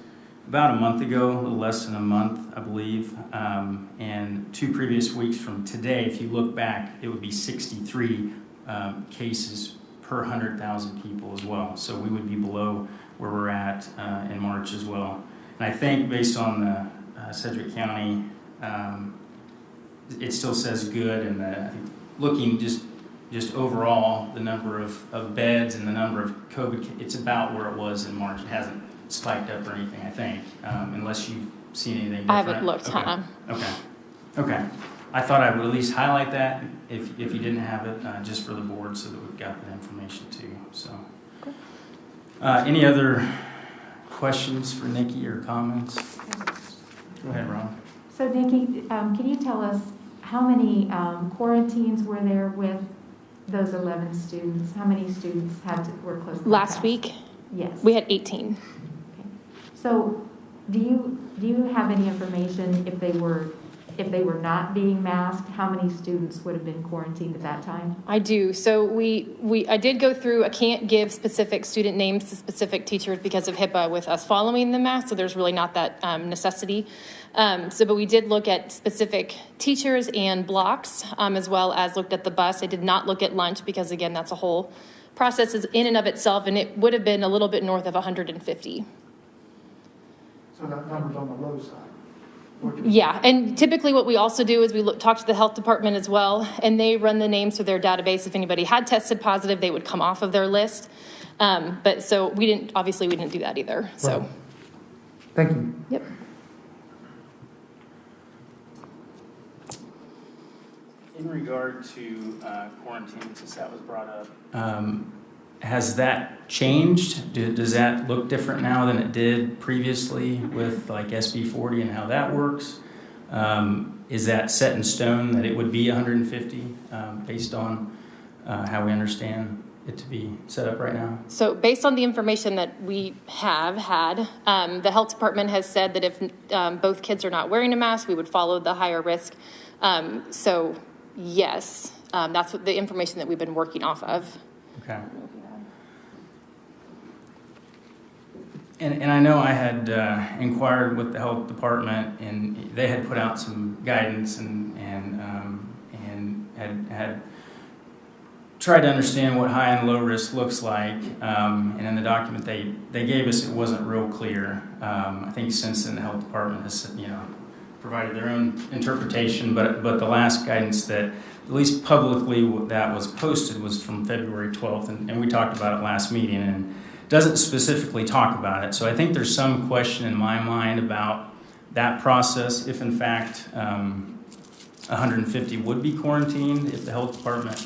Speaker 2: about a month ago, a little less than a month, I believe. And 2 previous weeks from today, if you look back, it would be 63 cases per 100,000 people as well. So we would be below where we're at in March as well. And I think based on the Sedgwick County, it still says good, and looking just overall, the number of beds and the number of COVID, it's about where it was in March. It hasn't spiked up or anything, I think, unless you've seen anything different.
Speaker 11: I haven't looked,
Speaker 2: Okay. I thought I would at least highlight that if you didn't have it, just for the board, so that we've got that information too. So, any other questions for Nikki or comments? Go ahead, Ron.
Speaker 12: So Nikki, can you tell us how many quarantines were there with those 11 students? How many students were close contacts?
Speaker 11: Last week?
Speaker 12: Yes.
Speaker 11: We had 18.
Speaker 12: Okay. So do you have any information if they were if they were not being masked, how many students would have been quarantined at that time?
Speaker 11: I do. So I did go through, I can't give specific student names to specific teachers because of HIPAA with us following the mask, so there's really not that necessity. But we did look at specific teachers and blocks, as well as looked at the bus. I did not look at lunch because, again, that's a whole process in and of itself, and it would have been a little bit north of 150.
Speaker 7: So that number's on the low side.
Speaker 11: Yeah, and typically what we also do is we talk to the health department as well, and they run the names through their database. If anybody had tested positive, they would come off of their list. But so we didn't do that either. So,
Speaker 7: right. Thank you.
Speaker 11: Yep.
Speaker 2: In regard to quarantine, since that was brought up, has that changed? Does that look different now than it did previously with like SB 40 and how that works? Is that set in stone that it would be 150 based on how we understand it to be set up right now? So
Speaker 11: based on the information that we have had, the health department has said that if both kids are not wearing a mask, we would follow the higher risk. So yes, that's what the information that we've been working off of.
Speaker 2: Okay. And I know I had inquired with the health department, and they had put out some guidance and had tried to understand what high and low risk looks like. And in the document they gave us, it wasn't real clear. I think since then the health department has provided their own interpretation, but the last guidance that at least publicly that was posted was from February 12th, and we talked about it last meeting, and doesn't specifically talk about it. So I think there's some question in my mind about that process, if in fact 150 would be quarantined, if the health department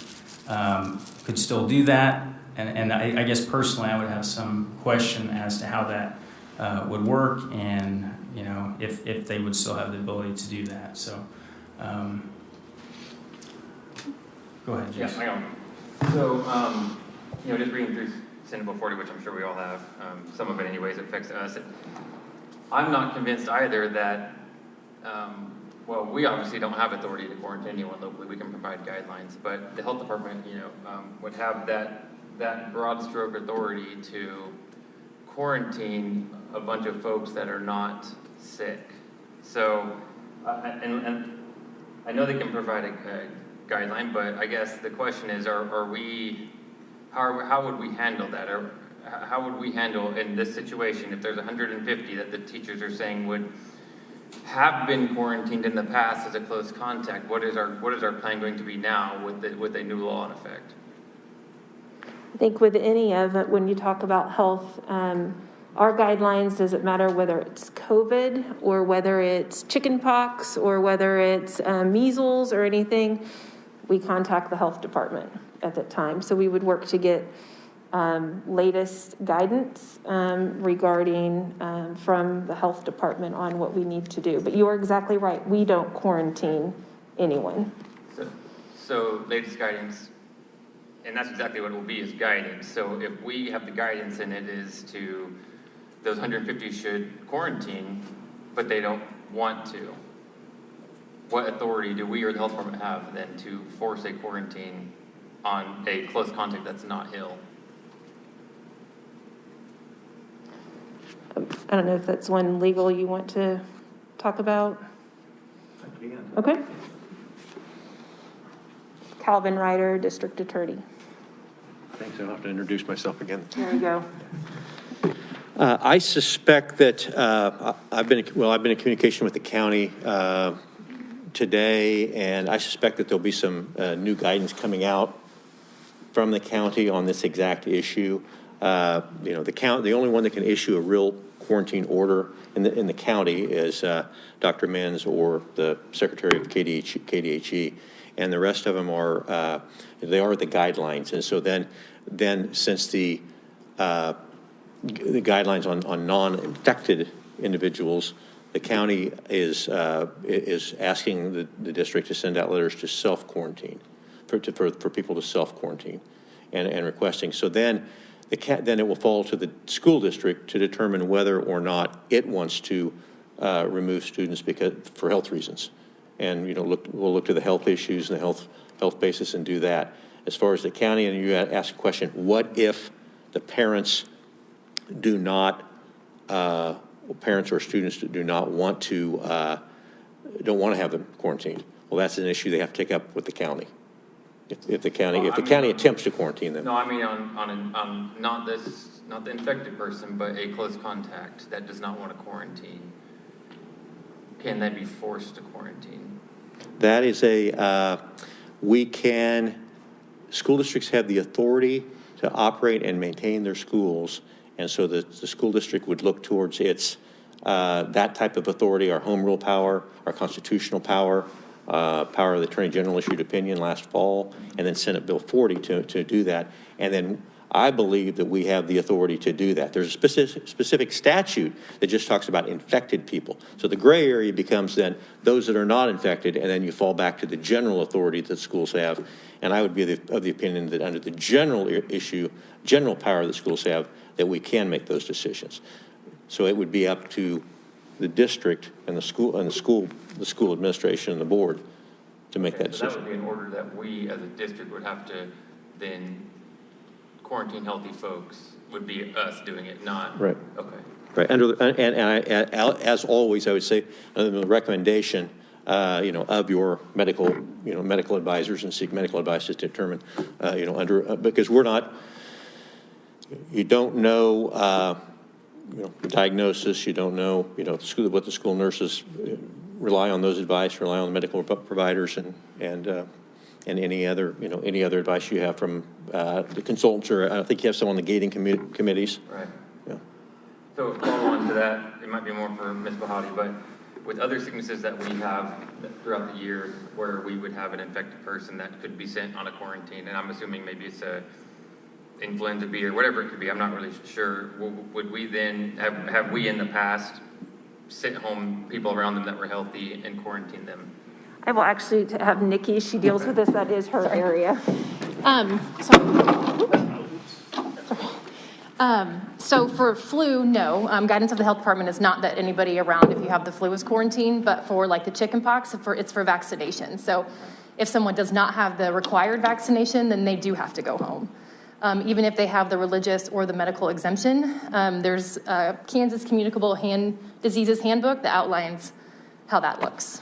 Speaker 2: could still do that. And I guess personally I would have some question as to how that would work, and if they would still have the ability to do that. So go ahead, Jason.
Speaker 10: Yeah, hang on. So, just reading through Senate Bill 40, which I'm sure we all have, some of it anyways, it affects us. I'm not convinced either that, we obviously don't have authority to quarantine anyone locally. We can provide guidelines, but the health department, would have that broad stroke authority to quarantine a bunch of folks that are not sick. So, and I know they can provide a guideline, but I guess the question is, how would we handle that? Or how would we handle in this situation if there's 150 that the teachers are saying would have been quarantined in the past as a close contact? What is our plan going to be now with a new law in effect?
Speaker 3: I think with any of it, when you talk about health, our guidelines, does it matter whether it's COVID or whether it's chickenpox or whether it's measles or anything, we contact the health department at that time. So we would work to get latest guidance regarding from the health department on what we need to do. But you are exactly right. We don't quarantine anyone.
Speaker 10: So latest guidance, and that's exactly what it will be, is guidance. So if we have the guidance and it is to those 150 should quarantine, but they don't want to, what authority do we or the health department have then to force a quarantine on a close contact that's not ill?
Speaker 3: I don't know if that's one legal you want to talk about. Okay. Calvin Ryder, District Attorney.
Speaker 13: Thanks. I don't have to introduce myself again.
Speaker 3: There you go.
Speaker 13: I suspect that I've been in communication with the county today, and I suspect that there'll be some new guidance coming out from the county on this exact issue. The only one that can issue a real quarantine order in the county is Dr. Menz or the Secretary of KDHE, and the rest of them are the guidelines. And so then since the guidelines on non-infected individuals, the county is asking the district to send out letters to self-quarantine, for people to self-quarantine, and requesting. So then it will fall to the school district to determine whether or not it wants to remove students for health reasons. and, we'll look to the health issues and the health basis and do that. As far as the county, and you asked a question, what if the parents do not, parents or students do not want to, don't want to have them quarantined? Well, that's an issue they have to take up with the county. If the county attempts to quarantine them.
Speaker 10: No, I mean on not the infected person, but a close contact that does not want to quarantine. Can they be forced to quarantine?
Speaker 13: That is school districts have the authority to operate and maintain their schools, and so the school district would look towards its, that type of authority, our home rule power, our constitutional power, power of the Attorney General issued opinion last fall, and then Senate Bill 40 to do that. And then I believe that we have the authority to do that. There's a specific statute that just talks about infected people. So the gray area becomes then those that are not infected, and then you fall back to the general authority that schools have. And I would be of the opinion that under the general power that schools have, that we can make those decisions. So it would be up to the district and the school administration and the board to make that decision.
Speaker 10: That would be an order that we as a district would have to then quarantine healthy folks. Would be us doing it, not
Speaker 13: right.
Speaker 10: Okay.
Speaker 13: Right. As always, I would say the recommendation, of your medical advisors, and seek medical advice to determine, because you don't know, the diagnosis, you don't know, what the school nurses rely on those advice, rely on the medical providers, and any other advice you have from the consultants, or I think you have some on the gating committees.
Speaker 10: Right.
Speaker 13: Yeah.
Speaker 10: So follow on to that, it might be more for Ms. Bahati, but with other sicknesses that we have throughout the year where we would have an infected person that could be sent on a quarantine, and I'm assuming maybe it's a influenza B or whatever it could be, I'm not really sure, would we then, have we in the past sent home people around them that were healthy and quarantine them?
Speaker 3: I will actually have Nikki, she deals with this, that is her area.
Speaker 11: So for flu, no. Guidance of the health department is not that anybody around if you have the flu is quarantined, but for like the chicken pox, it's for vaccination. So if someone does not have the required vaccination, then they do have to go home. Even if they have the religious or the medical exemption, there's a Kansas Communicable Diseases Handbook that outlines how that looks.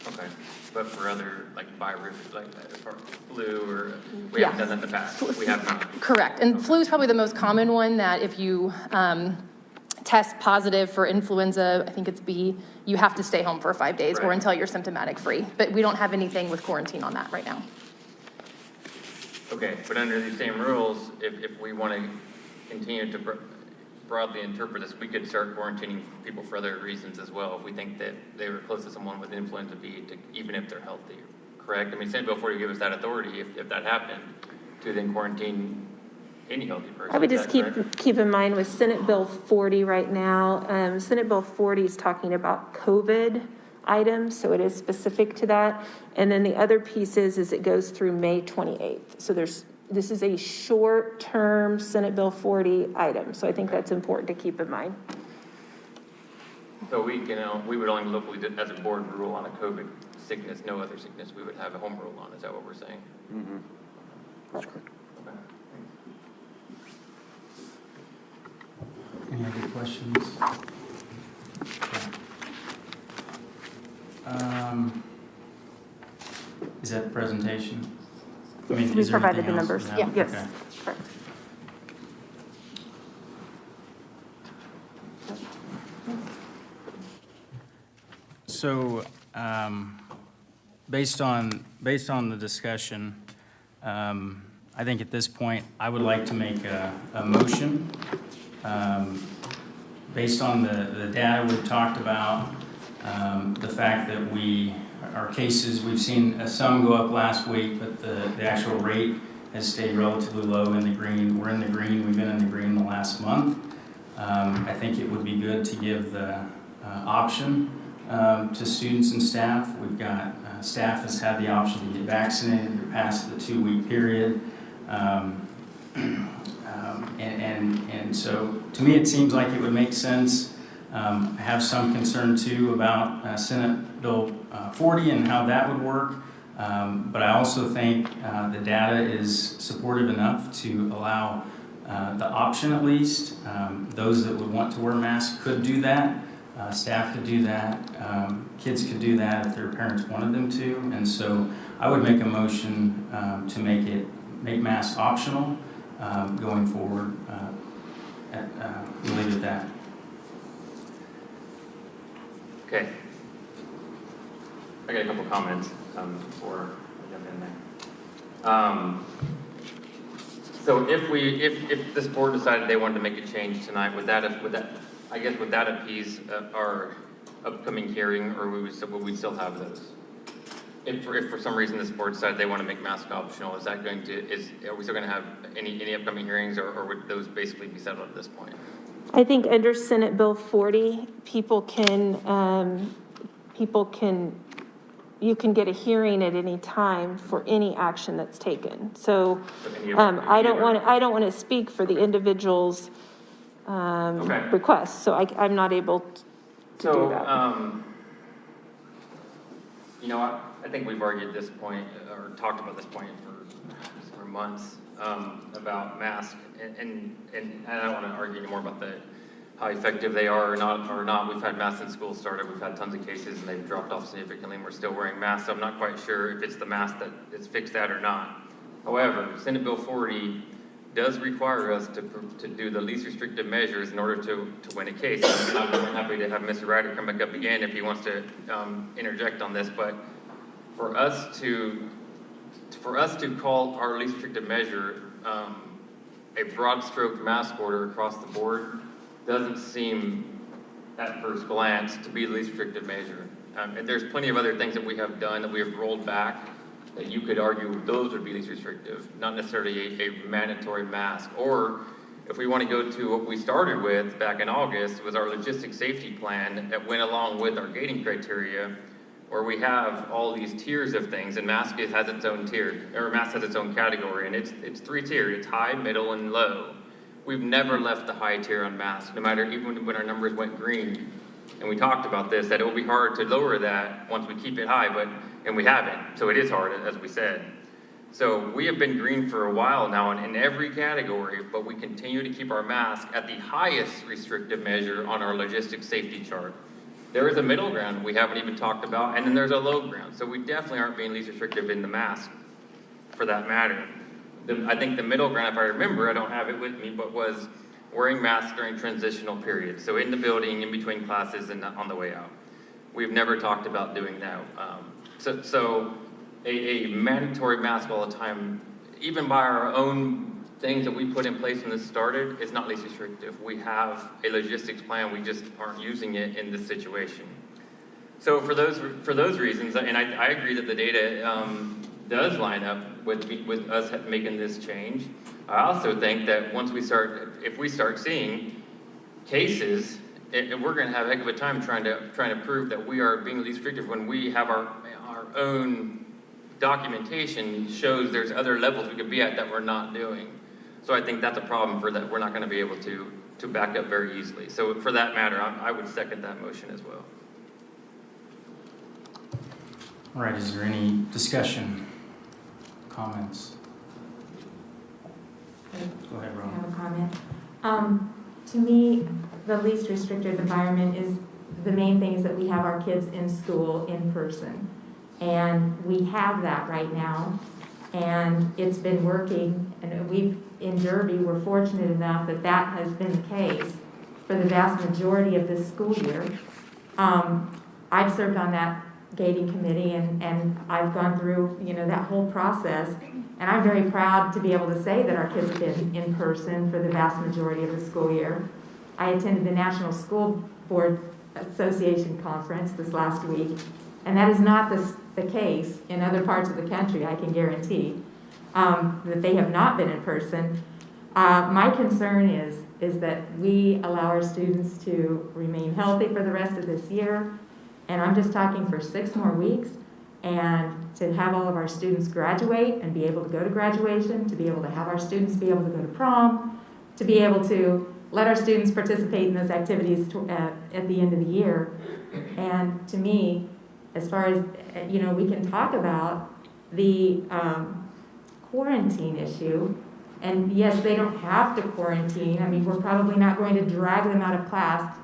Speaker 10: Okay, but for other like virus, like flu, or we haven't done that in the past. We have not.
Speaker 11: Correct, and flu is probably the most common one. That if you test positive for influenza, I think it's B, you have to stay home for 5 days or until you're symptomatic free. But we don't have anything with quarantine on that right now.
Speaker 10: Okay, but under these same rules, if we want to continue to broadly interpret this, we could start quarantining people for other reasons as well if we think that they were close to someone with influenza B, even if they're healthy, correct? I mean, Senate Bill 40 give us that authority if that happened to then quarantine any healthy person.
Speaker 3: I would just keep in mind with Senate Bill 40 right now, Senate Bill 40 is talking about COVID items, so it is specific to that. And then the other piece is it goes through May 28th. So this is a short-term Senate Bill 40 item. So I think that's important to keep in mind.
Speaker 10: So we would only locally, as a board, rule on a COVID sickness, no other sickness we would have a home rule on. Is that what we're saying?
Speaker 13: Mm-hmm. That's correct.
Speaker 10: Okay.
Speaker 2: Any other questions? Is that the presentation? I mean,
Speaker 3: We
Speaker 2: is there
Speaker 3: provided the
Speaker 2: anything else?
Speaker 3: numbers.
Speaker 2: No?
Speaker 3: Yeah. Yes.
Speaker 2: Okay.
Speaker 3: Correct.
Speaker 2: So, based on the discussion, I think at this point, I would like to make a motion. Based on the data we've talked about, the fact that our cases, we've seen some go up last week, but the actual rate has stayed relatively low in the green. We're in the green. We've been in the green the last month. I think it would be good to give the option to students and staff. We've got staff has had the option to get vaccinated. They're past the 2-week period. And so to me, it seems like it would make sense. I have some concern too about Senate Bill 40 and how that would work. But I also think the data is supportive enough to allow the option, at least. Those that would want to wear masks could do that. Staff could do that. Kids could do that if their parents wanted them to. And so I would make a motion to make masks optional going forward. We'll leave it at that.
Speaker 10: Okay. I got a couple comments before I jump in there. So if this board decided they wanted to make a change tonight, would that appease our upcoming hearing, or would we still have those? If for some reason this board decided they want to make mask optional, are we still going to have any upcoming hearings, or would those basically be settled at this point?
Speaker 3: I think under Senate Bill 40, you can get a hearing at any time for any action that's taken. So I don't want to speak for the individual's requests, so I'm not able to do that.
Speaker 10: I think we've argued this point, or talked about this point for months, about masks, and I don't want to argue anymore about how effective they are or not. We've had masks in school started, we've had tons of cases, and they've dropped off significantly, and we're still wearing masks, so I'm not quite sure if it's the mask that has fixed that or not. However, Senate Bill 40 does require us to do the least restrictive measures in order to win a case. And I'm more than happy to have Mr. Ryder come back up again if he wants to interject on this, but for us to call our least restrictive measure a broad stroke mask order across the board doesn't seem at first glance to be the least restrictive measure. And there's plenty of other things that we have done that we have rolled back that you could argue those would be least restrictive, not necessarily a mandatory mask. Or if we want to go to what we started with back in August, was our logistics safety plan that went along with our gating criteria, where we have all these tiers of things, and mask has its own tier, or mask has its own category, and it's three-tiered. It's high, middle, and low. We've never left the high tier on masks, no matter even when our numbers went green. And we talked about this, that it will be hard to lower that once we keep it high, and we haven't. So it is hard, as we said. So we have been green for a while now in every category, but we continue to keep our mask at the highest restrictive measure on our logistics safety chart. There is a middle ground we haven't even talked about, and then there's a low ground. So we definitely aren't being least restrictive in the mask, for that matter. I think the middle ground, if I remember, I don't have it with me, but was wearing masks during transitional periods. So in the building, in between classes, and on the way out. We've never talked about doing that. So a mandatory mask all the time, even by our own things that we put in place when this started, is not least restrictive. We have a logistics plan, we just aren't using it in this situation. So for those reasons, and I agree that the data does line up with us making this change. I also think that if we start seeing cases, we're going to have a heck of a time trying to prove that we are being least restrictive when we have our own documentation shows there's other levels we could be at that we're not doing. So I think that's a problem for that. We're not going to be able to back up very easily. So for that matter, I would second that motion as well.
Speaker 2: All right, is there any discussion, comments? Go ahead, Ron.
Speaker 12: I have a comment. To me, the least restrictive environment is the main thing is that we have our kids in school in person. And we have that right now. And it's been working. And in Derby, we're fortunate enough that has been the case for the vast majority of this school year. I've served on that gating committee and I've gone through, that whole process. And I'm very proud to be able to say that our kids have been in person for the vast majority of the school year. I attended the National School Board Association conference this last week, and that is not the case in other parts of the country, I can guarantee, that they have not been in person. My concern is that we allow our students to remain healthy for the rest of this year, and I'm just talking for 6 more weeks, and to have all of our students graduate and be able to go to graduation, to be able to have our students be able to go to prom, to be able to let our students participate in those activities at the end of the year. And to me, as far as, we can talk about the quarantine issue, and yes, they don't have to quarantine. I mean, we're probably not going to drag them out of class.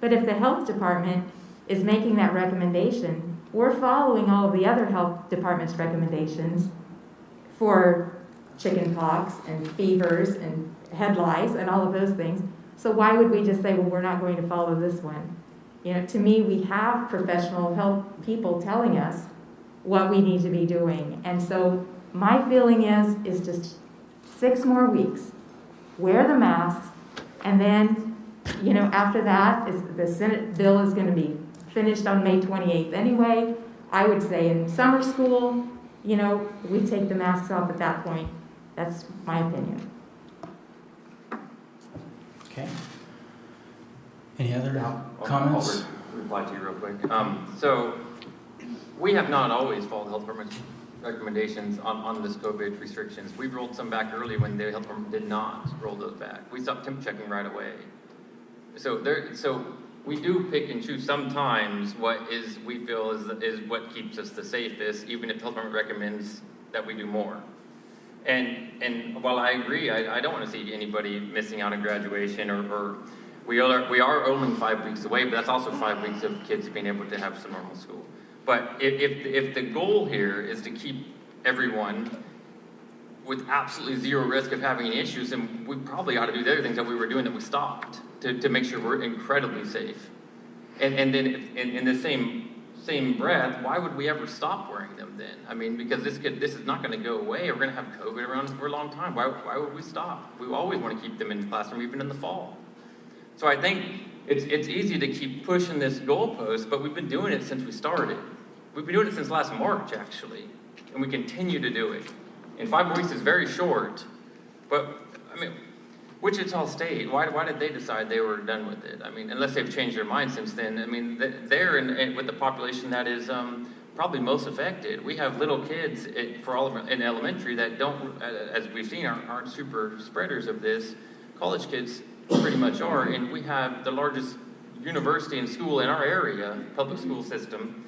Speaker 12: But if the health department is making that recommendation, we're following all of the other health department's recommendations for chicken pox and fevers and head lice and all of those things. So why would we just say, well, we're not going to follow this one? To me, we have professional health people telling us what we need to be doing. And so my feeling is just 6 more weeks, wear the masks, and then, after that, the Senate bill is going to be finished on May 28th anyway. I would say in summer school, we take the masks off at that point. That's my opinion.
Speaker 2: Okay. Any other comments?
Speaker 10: I'll reply to you real quick. So we have not always followed health department's recommendations on this COVID restrictions. We rolled some back early when the health department did not roll those back. We stopped temp checking right away. So we do pick and choose sometimes what we feel is what keeps us the safest, even if the health department recommends that we do more. And while I agree, I don't want to see anybody missing out on graduation or we are only 5 weeks away, but that's also 5 weeks of kids being able to have some normal school. But if the goal here is to keep everyone with absolutely zero risk of having any issues, then we probably ought to do the other things that we were doing that we stopped to make sure we're incredibly safe. And then in the same breath, why would we ever stop wearing them then? I mean, because this is not going to go away. We're going to have COVID around us for a long time. Why would we stop? We always want to keep them in the classroom, even in the fall. So I think it's easy to keep pushing this goalpost, but we've been doing it since we started. We've been doing it since last March, actually, and we continue to do it. And 5 weeks is very short, but, I mean, Wichita State, why did they decide they were done with it? I mean, unless they've changed their mind since then. I mean, they're with the population that is probably most affected. We have little kids in elementary that don't, as we've seen, aren't super spreaders of this. College kids pretty much are, and we have the largest university and school in our area, public school system,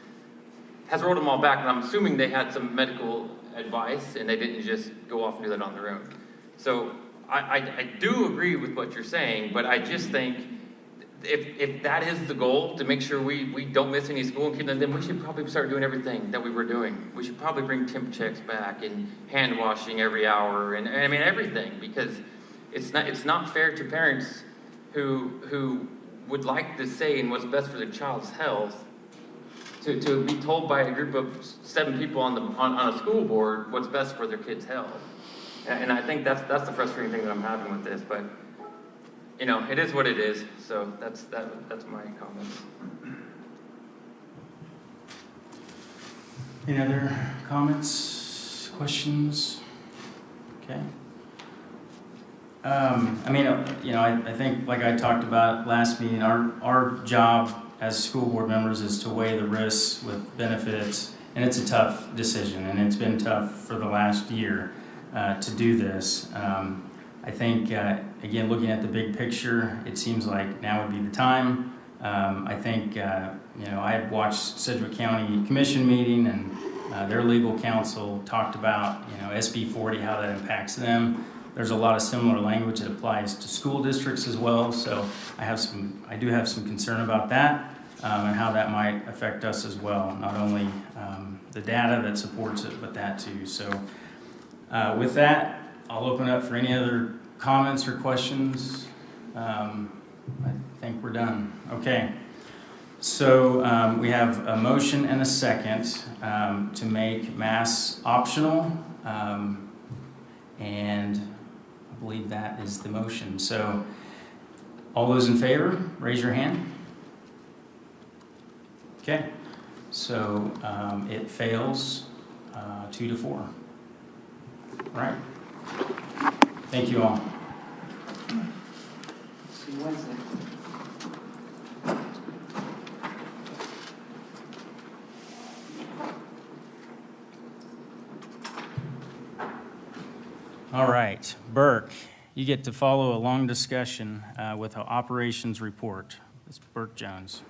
Speaker 10: has rolled them all back, and I'm assuming they had some medical advice and they didn't just go off and do that on their own. So I do agree with what you're saying, but I just think if that is the goal, to make sure we don't miss any school and keep them, then we should probably start doing everything that we were doing. We should probably bring temp checks back and hand washing every hour and I mean everything, because it's not fair to parents who would like to say in what's best for their child's health to be told by a group of 7 people on a school board what's best for their kid's health. And I think that's the frustrating thing that I'm having with this. But it is what it is. So that's my comments.
Speaker 2: Any other comments, questions? Okay. I think, like I talked about last meeting, our job as school board members is to weigh the risks with benefits, and it's a tough decision, and it's been tough for the last year to do this. I think, again, looking at the big picture, it seems like now would be the time. I think, I had watched Sedgwick County Commission meeting, and their legal counsel talked about, SB 40, how that impacts them. There's a lot of similar language that applies to school districts as well, so I do have some concern about that and how that might affect us as well. Not only the data that supports it, but that too. So with that, I'll open up for any other comments or questions. I think we're done. Okay. So we have a motion and a second to make masks optional, and I believe that is the motion. So all those in favor, raise your hand. Okay. So it fails 2-4. All right. Thank you all.
Speaker 8: See you Wednesday.
Speaker 2: All right, Burke, you get to follow a long discussion with an operations report. It's Burke Jones.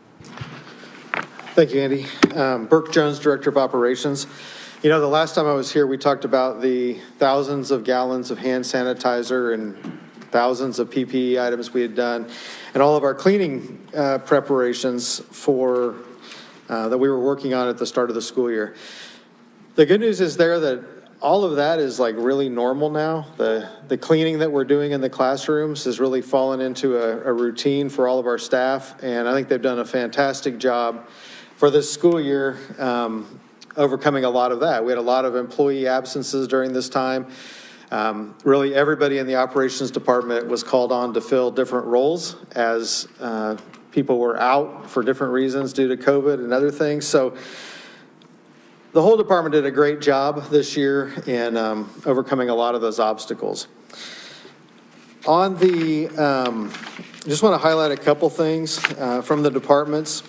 Speaker 9: Thank you, Andy. Burke Jones, Director of Operations. You know, the last time I was here, we talked about the thousands of gallons of hand sanitizer and thousands of PPE items we had done, and all of our cleaning preparations for that we were working on at the start of the school year. The good news is there that all of that is like really normal now. The cleaning that we're doing in the classrooms has really fallen into a routine for all of our staff, and I think they've done a fantastic job for this school year, overcoming a lot of that. We had a lot of employee absences during this time. Really everybody in the operations department was called on to fill different roles as people were out for different reasons due to COVID and other things. So the whole department did a great job this year in overcoming a lot of those obstacles. On the, just want to highlight a couple things from the departments.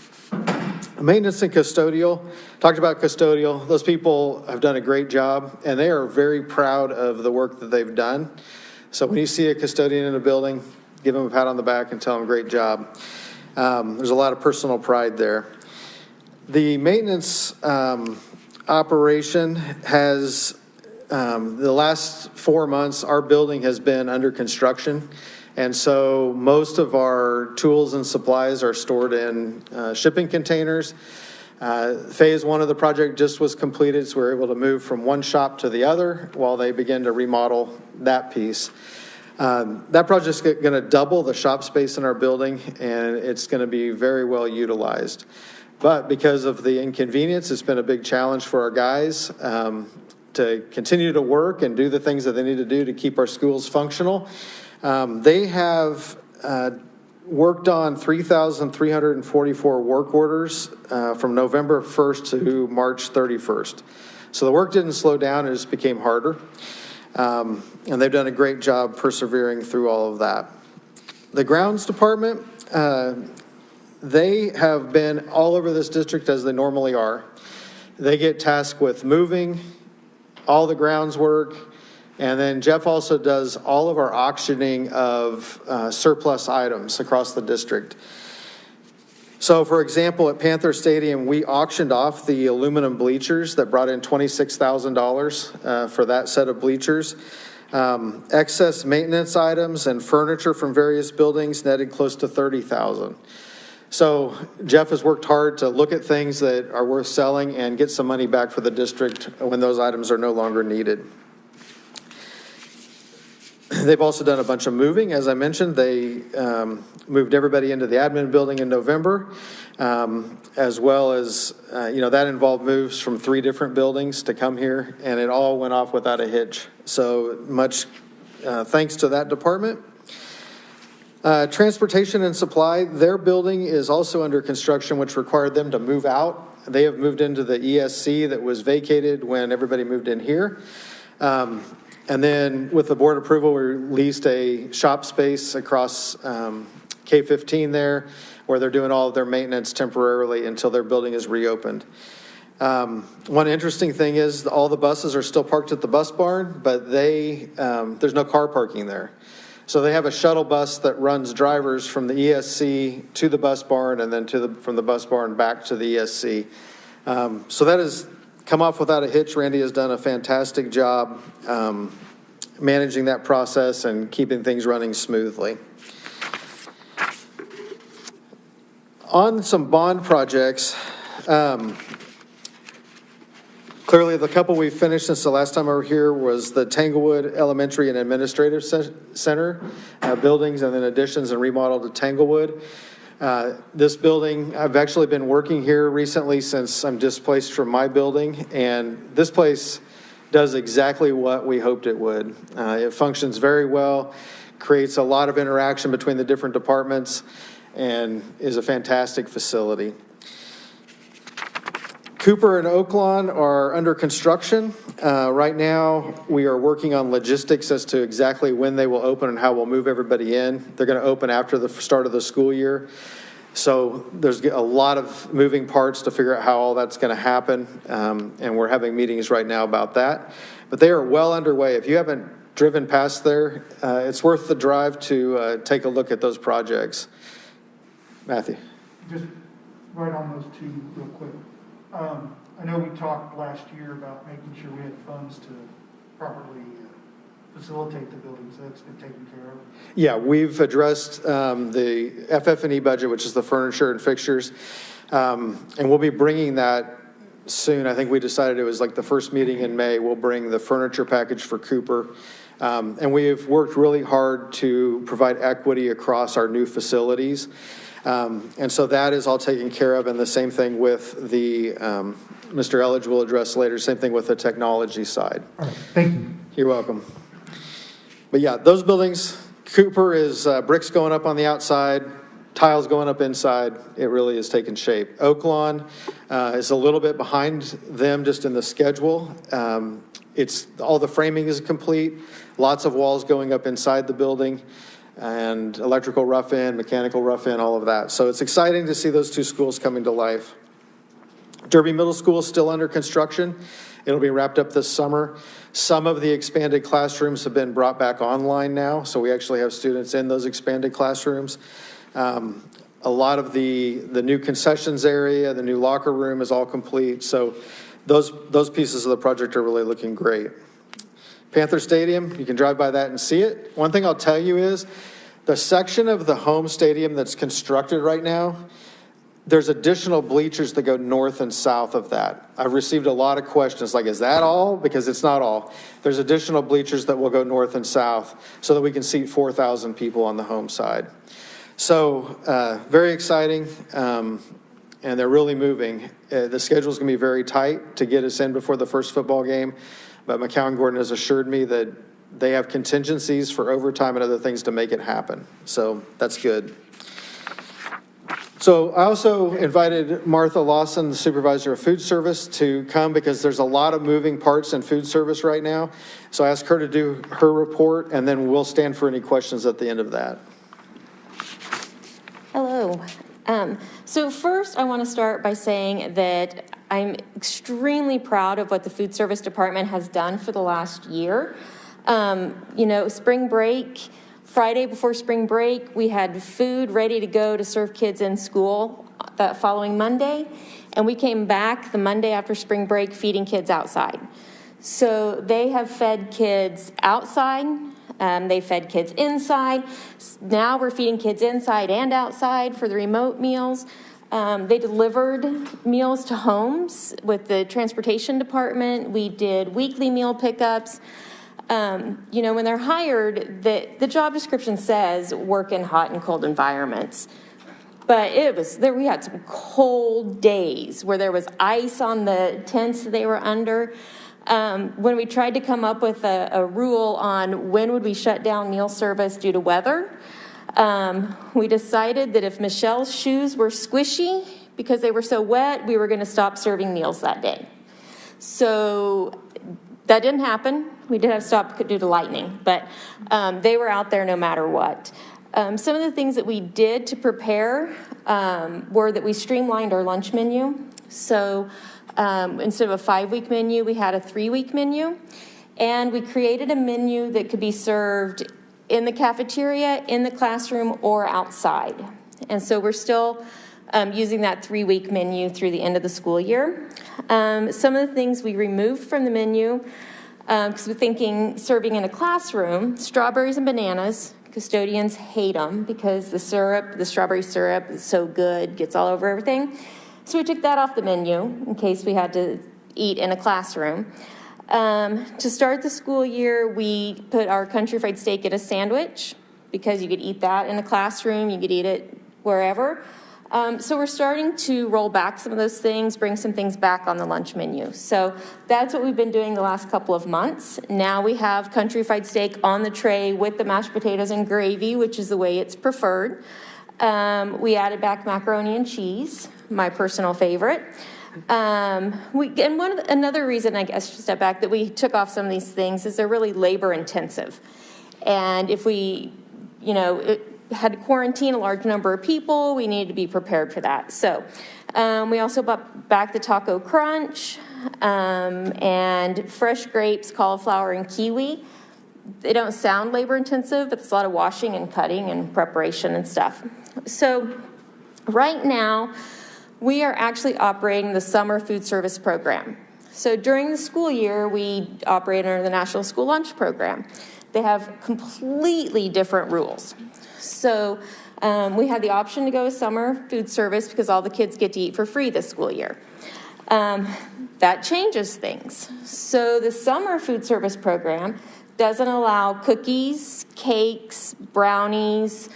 Speaker 9: Maintenance and custodial, talked about custodial. Those people have done a great job, and they are very proud of the work that they've done. So when you see a custodian in a building, give them a pat on the back and tell them great job. There's a lot of personal pride there. The maintenance operation has, the last 4 months, our building has been under construction. And so most of our tools and supplies are stored in shipping containers. Phase 1 of the project just was completed, so we were able to move from one shop to the other while they begin to remodel that piece. That project's going to double the shop space in our building, and it's going to be very well utilized. But because of the inconvenience, it's been a big challenge for our guys to continue to work and do the things that they need to do to keep our schools functional. They have worked on 3,344 work orders from November 1st to March 31st. So the work didn't slow down, it just became harder. And they've done a great job persevering through all of that. The grounds department, they have been all over this district as they normally are. They get tasked with moving all the grounds work. And then Jeff also does all of our auctioning of surplus items across the district. So for example, at Panther Stadium, we auctioned off the aluminum bleachers that brought in $26,000 for that set of bleachers. Excess maintenance items and furniture from various buildings netted close to $30,000. So Jeff has worked hard to look at things that are worth selling and get some money back for the district when those items are no longer needed. They've also done a bunch of moving. As I mentioned, they moved everybody into the admin building in November, as well as, that involved moves from 3 different buildings to come here, and it all went off without a hitch. So much thanks to that department. Transportation and supply, their building is also under construction, which required them to move out. They have moved into the ESC that was vacated when everybody moved in here. And then with the board approval, we released a shop space across K-15 there, where they're doing all of their maintenance temporarily until their building is reopened. One interesting thing is all the buses are still parked at the bus barn, but there's no car parking there. So they have a shuttle bus that runs drivers from the ESC to the bus barn and then from the bus barn back to the ESC. So that has come off without a hitch. Randy has done a fantastic job managing that process and keeping things running smoothly. On some bond projects, clearly the couple we've finished since the last time I was here was the Tanglewood Elementary and Administrative Center buildings, and then additions and remodel to Tanglewood. This building, I've actually been working here recently since I'm displaced from my building, and this place does exactly what we hoped it would. It functions very well, creates a lot of interaction between the different departments, and is a fantastic facility. Cooper and Oaklawn are under construction. Right now, we are working on logistics as to exactly when they will open and how we'll move everybody in. They're going to open after the start of the school year. So there's a lot of moving parts to figure out how all that's going to happen. And we're having meetings right now about that. But they are well underway. If you haven't driven past there, it's worth the drive to take a look at those projects. Matthew.
Speaker 7: Just right on those two real quick. I know we talked last year about making sure we had funds to properly facilitate the buildings. That's been taken care of.
Speaker 9: Yeah, we've addressed the FF&E budget, which is the furniture and fixtures, and we'll be bringing that soon. I think we decided it was like the first meeting in May. We'll bring the furniture package for Cooper. And we have worked really hard to provide equity across our new facilities. And so that is all taken care of. And the same thing with the, Mr. Elledge will address later, same thing with the technology side.
Speaker 7: All right, thank you.
Speaker 9: You're welcome. But yeah, those buildings, Cooper is bricks going up on the outside, tiles going up inside. It really is taking shape. Oaklawn is a little bit behind them just in the schedule. It's all the framing is complete, lots of walls going up inside the building, and electrical rough-in, mechanical rough-in, all of that. So it's exciting to see those two schools coming to life. Derby Middle School is still under construction. It'll be wrapped up this summer. Some of the expanded classrooms have been brought back online now, so we actually have students in those expanded classrooms. A lot of the new concessions area, the new locker room is all complete, so those pieces of the project are really looking great. Panther Stadium, you can drive by that and see it. One thing I'll tell you is the section of the home stadium that's constructed right now, there's additional bleachers that go north and south of that. I've received a lot of questions like, is that all? Because it's not all. There's additional bleachers that will go north and south so that we can seat 4,000 people on the home side. So very exciting, and they're really moving. The schedule's going to be very tight to get us in before the first football game, but McCown Gordon has assured me that they have contingencies for overtime and other things to make it happen. So that's good. So I also invited Martha Lawson, the supervisor of food service, to come because there's a lot of moving parts in food service right now. So I asked her to do her report, and then we'll stand for any questions at the end of that.
Speaker 14: Hello. So first, I want to start by saying that I'm extremely proud of what the food service department has done for the last year. Spring break, Friday before spring break, we had food ready to go to serve kids in school that following Monday, and we came back the Monday after spring break feeding kids outside. So they have fed kids outside. They fed kids inside. Now we're feeding kids inside and outside for the remote meals. They delivered meals to homes with the transportation department. We did weekly meal pickups. When they're hired, the job description says work in hot and cold environments. But we had some cold days where there was ice on the tents they were under. When we tried to come up with a rule on when would we shut down meal service due to weather, we decided that if Michelle's shoes were squishy because they were so wet, we were going to stop serving meals that day. So that didn't happen. We did have to stop due to lightning, but they were out there no matter what. Some of the things that we did to prepare were that we streamlined our lunch menu. So instead of a 5-week menu, we had a 3-week menu, and we created a menu that could be served in the cafeteria, in the classroom, or outside. And so we're still using that 3-week menu through the end of the school year. Some of the things we removed from the menu, because we're thinking serving in a classroom, strawberries and bananas. Custodians hate them because the strawberry syrup is so good, gets all over everything. So we took that off the menu in case we had to eat in a classroom. To start the school year, we put our country fried steak in a sandwich because you could eat that in a classroom, you could eat it wherever. So we're starting to roll back some of those things, bring some things back on the lunch menu. So that's what we've been doing the last couple of months. Now we have country fried steak on the tray with the mashed potatoes and gravy, which is the way it's preferred. We added back macaroni and cheese, my personal favorite. Another reason, I guess, to step back, that we took off some of these things is they're really labor intensive. And if we, had to quarantine a large number of people, we needed to be prepared for that. So we also brought back the Taco Crunch and fresh grapes, cauliflower, and kiwi. They don't sound labor intensive, but there's a lot of washing and cutting and preparation and stuff. So right now, we are actually operating the summer food service program. So during the school year, we operate under the National School Lunch Program. They have completely different rules. So we had the option to go with summer food service because all the kids get to eat for free this school year. That changes things. So the summer food service program doesn't allow cookies, cakes, brownies,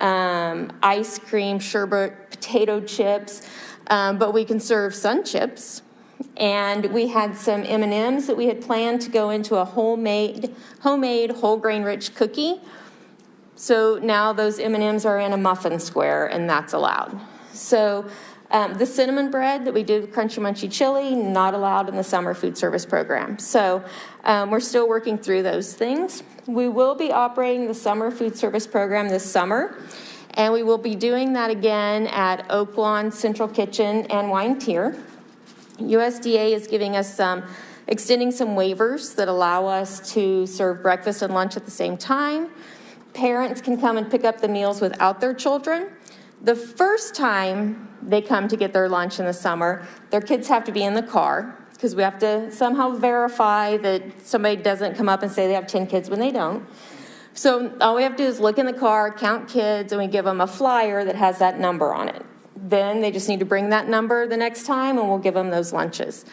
Speaker 14: ice cream, sherbet, potato chips, but we can serve sun chips. And we had some M&Ms that we had planned to go into a homemade whole grain rich cookie. So now those M&Ms are in a muffin square, and that's allowed. So the cinnamon bread that we did with Crunchy Munchy Chili, not allowed in the summer food service program. So we're still working through those things. We will be operating the summer food service program this summer, and we will be doing that again at Oak Lawn Central Kitchen and Wine Tier. USDA is giving us extending some waivers that allow us to serve breakfast and lunch at the same time. Parents can come and pick up the meals without their children. The first time they come to get their lunch in the summer, their kids have to be in the car because we have to somehow verify that somebody doesn't come up and say they have 10 kids when they don't. So all we have to do is look in the car, count kids, and we give them a flyer that has that number on it. Then they just need to bring that number the next time, and we'll give them those lunches.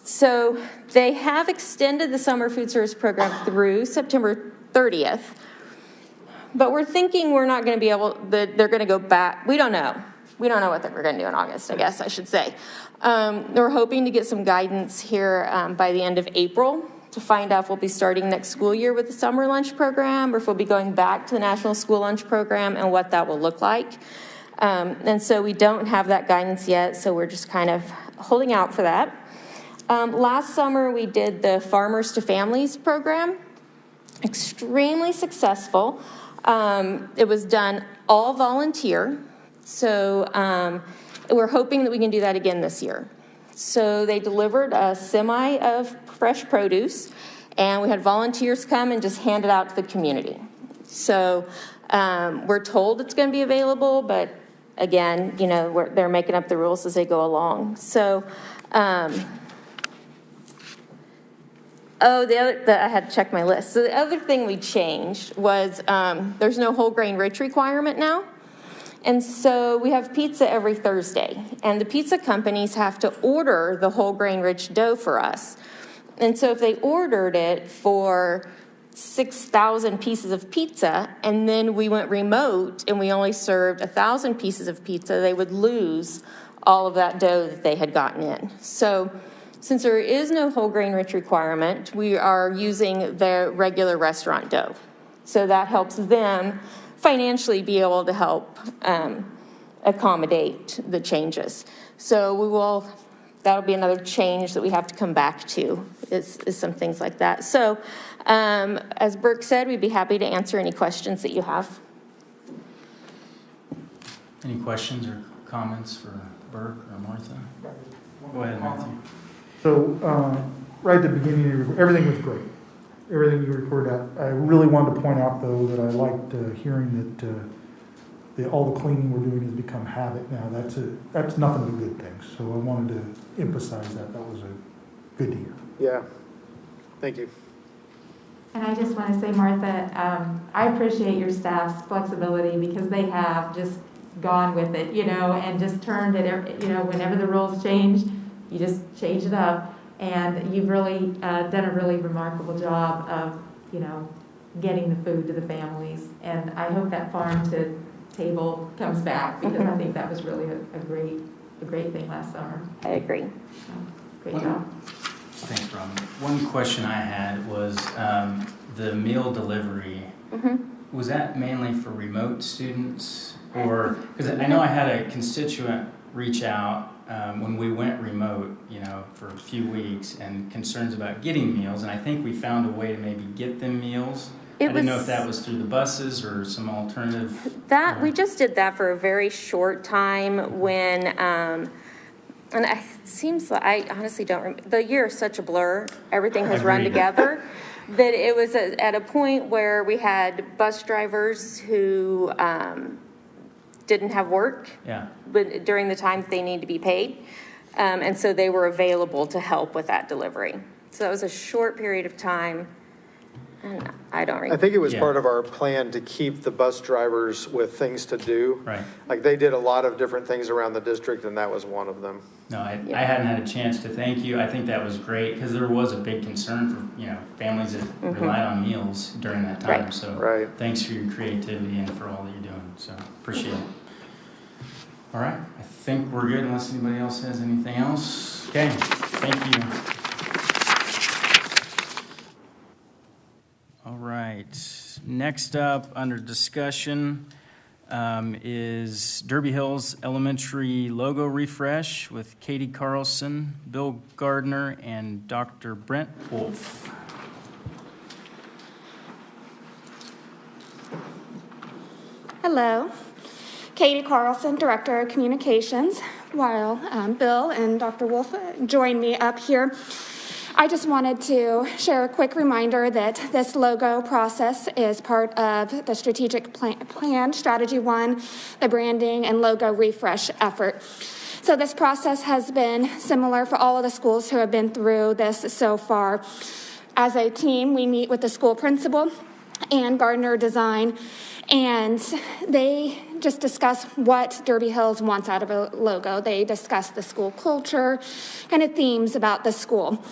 Speaker 14: So they have extended the summer food service program through September 30th. But we're thinking we're not going to be able, that they're going to go back. We don't know. We don't know what we're going to do in August, I guess I should say. We're hoping to get some guidance here by the end of April to find out if we'll be starting next school year with the summer lunch program or if we'll be going back to the National School Lunch Program and what that will look like. And so we don't have that guidance yet, so we're just kind of holding out for that. Last summer, we did the Farmers to Families program. Extremely successful. It was done all volunteer, so we're hoping that we can do that again this year. So they delivered a semi of fresh produce, and we had volunteers come and just hand it out to the community. So we're told it's going to be available, but again, you know, they're making up the rules as they go along. So, I had to check my list. So the other thing we changed was there's no whole grain rich requirement now. And so we have pizza every Thursday. And the pizza companies have to order the whole grain rich dough for us. And so if they ordered it for 6,000 pieces of pizza, and then we went remote and we only served 1,000 pieces of pizza, they would lose all of that dough that they had gotten in. So since there is no whole grain rich requirement, we are using the regular restaurant dough. So that helps them financially be able to help accommodate the changes. So that'll be another change that we have to come back to, is some things like that. So as Burke said, we'd be happy to answer any questions that you have.
Speaker 2: Any questions or comments for Burke or Martha? Go ahead, Matthew.
Speaker 7: So right at the beginning, everything was great. Everything you reported out. I really wanted to point out, though, that I liked hearing that all the cleaning we're doing has become habit now. That's nothing but good things. So I wanted to emphasize that. That was good to hear.
Speaker 9: Yeah. Thank you.
Speaker 12: And I just want to say, Martha, I appreciate your staff's flexibility because they have just gone with it, you know, and just turned it, you know, whenever the rules change, you just change it up. And you've really done a really remarkable job of, you know, getting the food to the families. And I hope that farm to table comes back because I think that was really a great thing last summer.
Speaker 14: I agree.
Speaker 12: So, great job.
Speaker 2: Thanks, Robin. One question I had was the meal delivery.
Speaker 14: Mm-hmm.
Speaker 2: Was that mainly for remote students? Or, because I know I had a constituent reach out when we went remote, you know, for a few weeks and concerns about getting meals. And I think we found a way to maybe get them meals. I didn't know if that was through the buses or some alternative.
Speaker 14: We just did that for a very short time when, and it seems like, I honestly don't remember, the year is such a blur, everything has run together, that it was at a point where we had bus drivers who didn't have work.
Speaker 2: Yeah.
Speaker 14: But during the times they need to be paid. And so they were available to help with that delivery. So it was a short period of time. And I don't remember.
Speaker 9: I think it was part of our plan to keep the bus drivers with things to do.
Speaker 2: Right.
Speaker 9: Like they did a lot of different things around the district, and that was one of them.
Speaker 2: No, I hadn't had a chance to thank you. I think that was great because there was a big concern for, families that relied on meals during that time.
Speaker 14: Right.
Speaker 2: So thanks for your creativity and for all that you're doing. So appreciate it. All right. I think we're good unless anybody else has anything else. Okay. Thank you. All right. Next up under discussion is Derby Hills Elementary logo refresh with Katie Carlson, Bill Gardner, and Dr. Brent Wolf.
Speaker 15: Hello. Katie Carlson, Director of Communications, while Bill and Dr. Wolf join me up here. I just wanted to share a quick reminder that this logo process is part of the strategic plan, Strategy 1, the branding and logo refresh effort. So this process has been similar for all of the schools who have been through this so far. As a team, we meet with the school principal and Gardner Design, and they just discuss what Derby Hills wants out of a logo. They discuss the school culture, kind of themes about the school.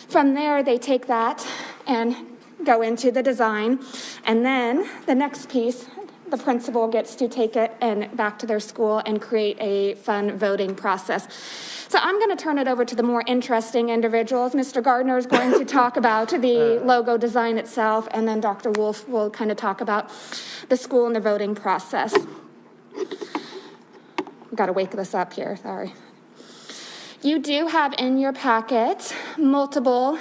Speaker 15: From there, they take that and go into the design. And then the next piece, the principal gets to take it and back to their school and create a fun voting process. So I'm going to turn it over to the more interesting individuals. Mr. Gardner is going to talk about the logo design itself, and then Dr. Wolf will kind of talk about the school and the voting process. I've got to wake this up here, sorry. You do have in your packet multiple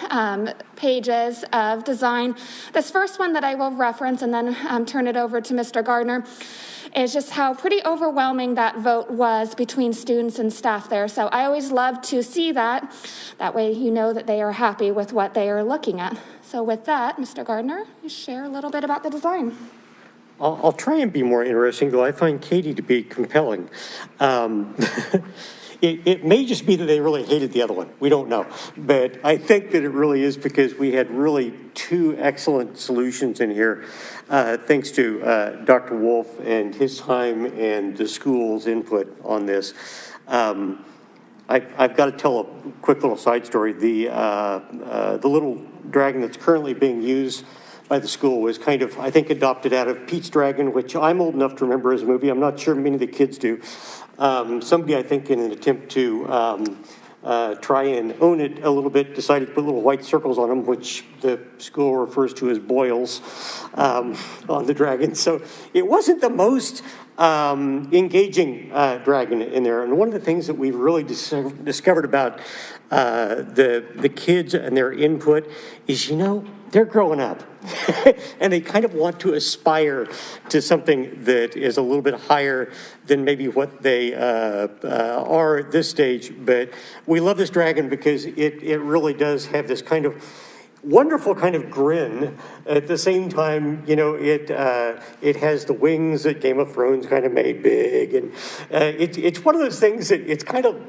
Speaker 15: pages of design. This first one that I will reference and then turn it over to Mr. Gardner is just how pretty overwhelming that vote was between students and staff there. So I always love to see that. That way you know that they are happy with what they are looking at. So with that, Mr. Gardner, you share a little bit about the design.
Speaker 16: I'll try and be more interesting, though I find Katie to be compelling. It may just be that they really hated the other one. We don't know. But I think that it really is because we had really two excellent solutions in here, thanks to Dr. Wolf and his time and the school's input on this. I've got to tell a quick little side story. The little dragon that's currently being used by the school was kind of, I think, adopted out of Pete's Dragon, which I'm old enough to remember as a movie. I'm not sure many of the kids do. Somebody, I think, in an attempt to try and own it a little bit, decided to put little white circles on them, which the school refers to as boils on the dragon. So it wasn't the most engaging dragon in there. And one of the things that we've really discovered about the kids and their input is, they're growing up and they kind of want to aspire to something that is a little bit higher than maybe what they are at this stage. But we love this dragon because it really does have this kind of wonderful kind of grin. At the same time, it has the wings that Game of Thrones kind of made big. And it's one of those things that it's kind of,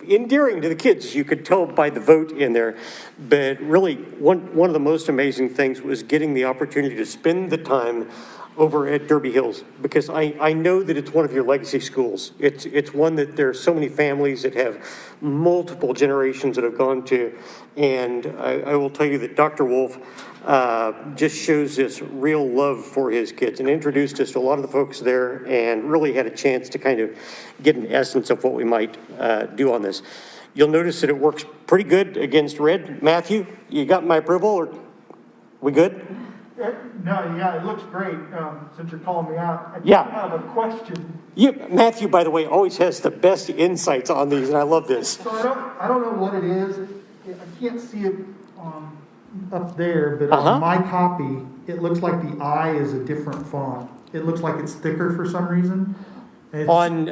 Speaker 16: endearing to the kids. You could tell by the vote in there. But really, one of the most amazing things was getting the opportunity to spend the time over at Derby Hills, because I know that it's one of your legacy schools. It's one that there's so many families that have multiple generations that have gone to, and I will tell you that Dr. Wolf just shows this real love for his kids and introduced us to a lot of the folks there and really had a chance to kind of get an essence of what we might do on this. You'll notice that it works pretty good against red. Matthew, you got my approval, or we good?
Speaker 7: No, it looks great, since you're calling me out. I have a question.
Speaker 16: Matthew, by the way, always has the best insights on these, and I love this.
Speaker 7: So I don't know what it is. I can't see it up there, but on my copy, it looks like the I is a different font. It looks like it's thicker for some reason. On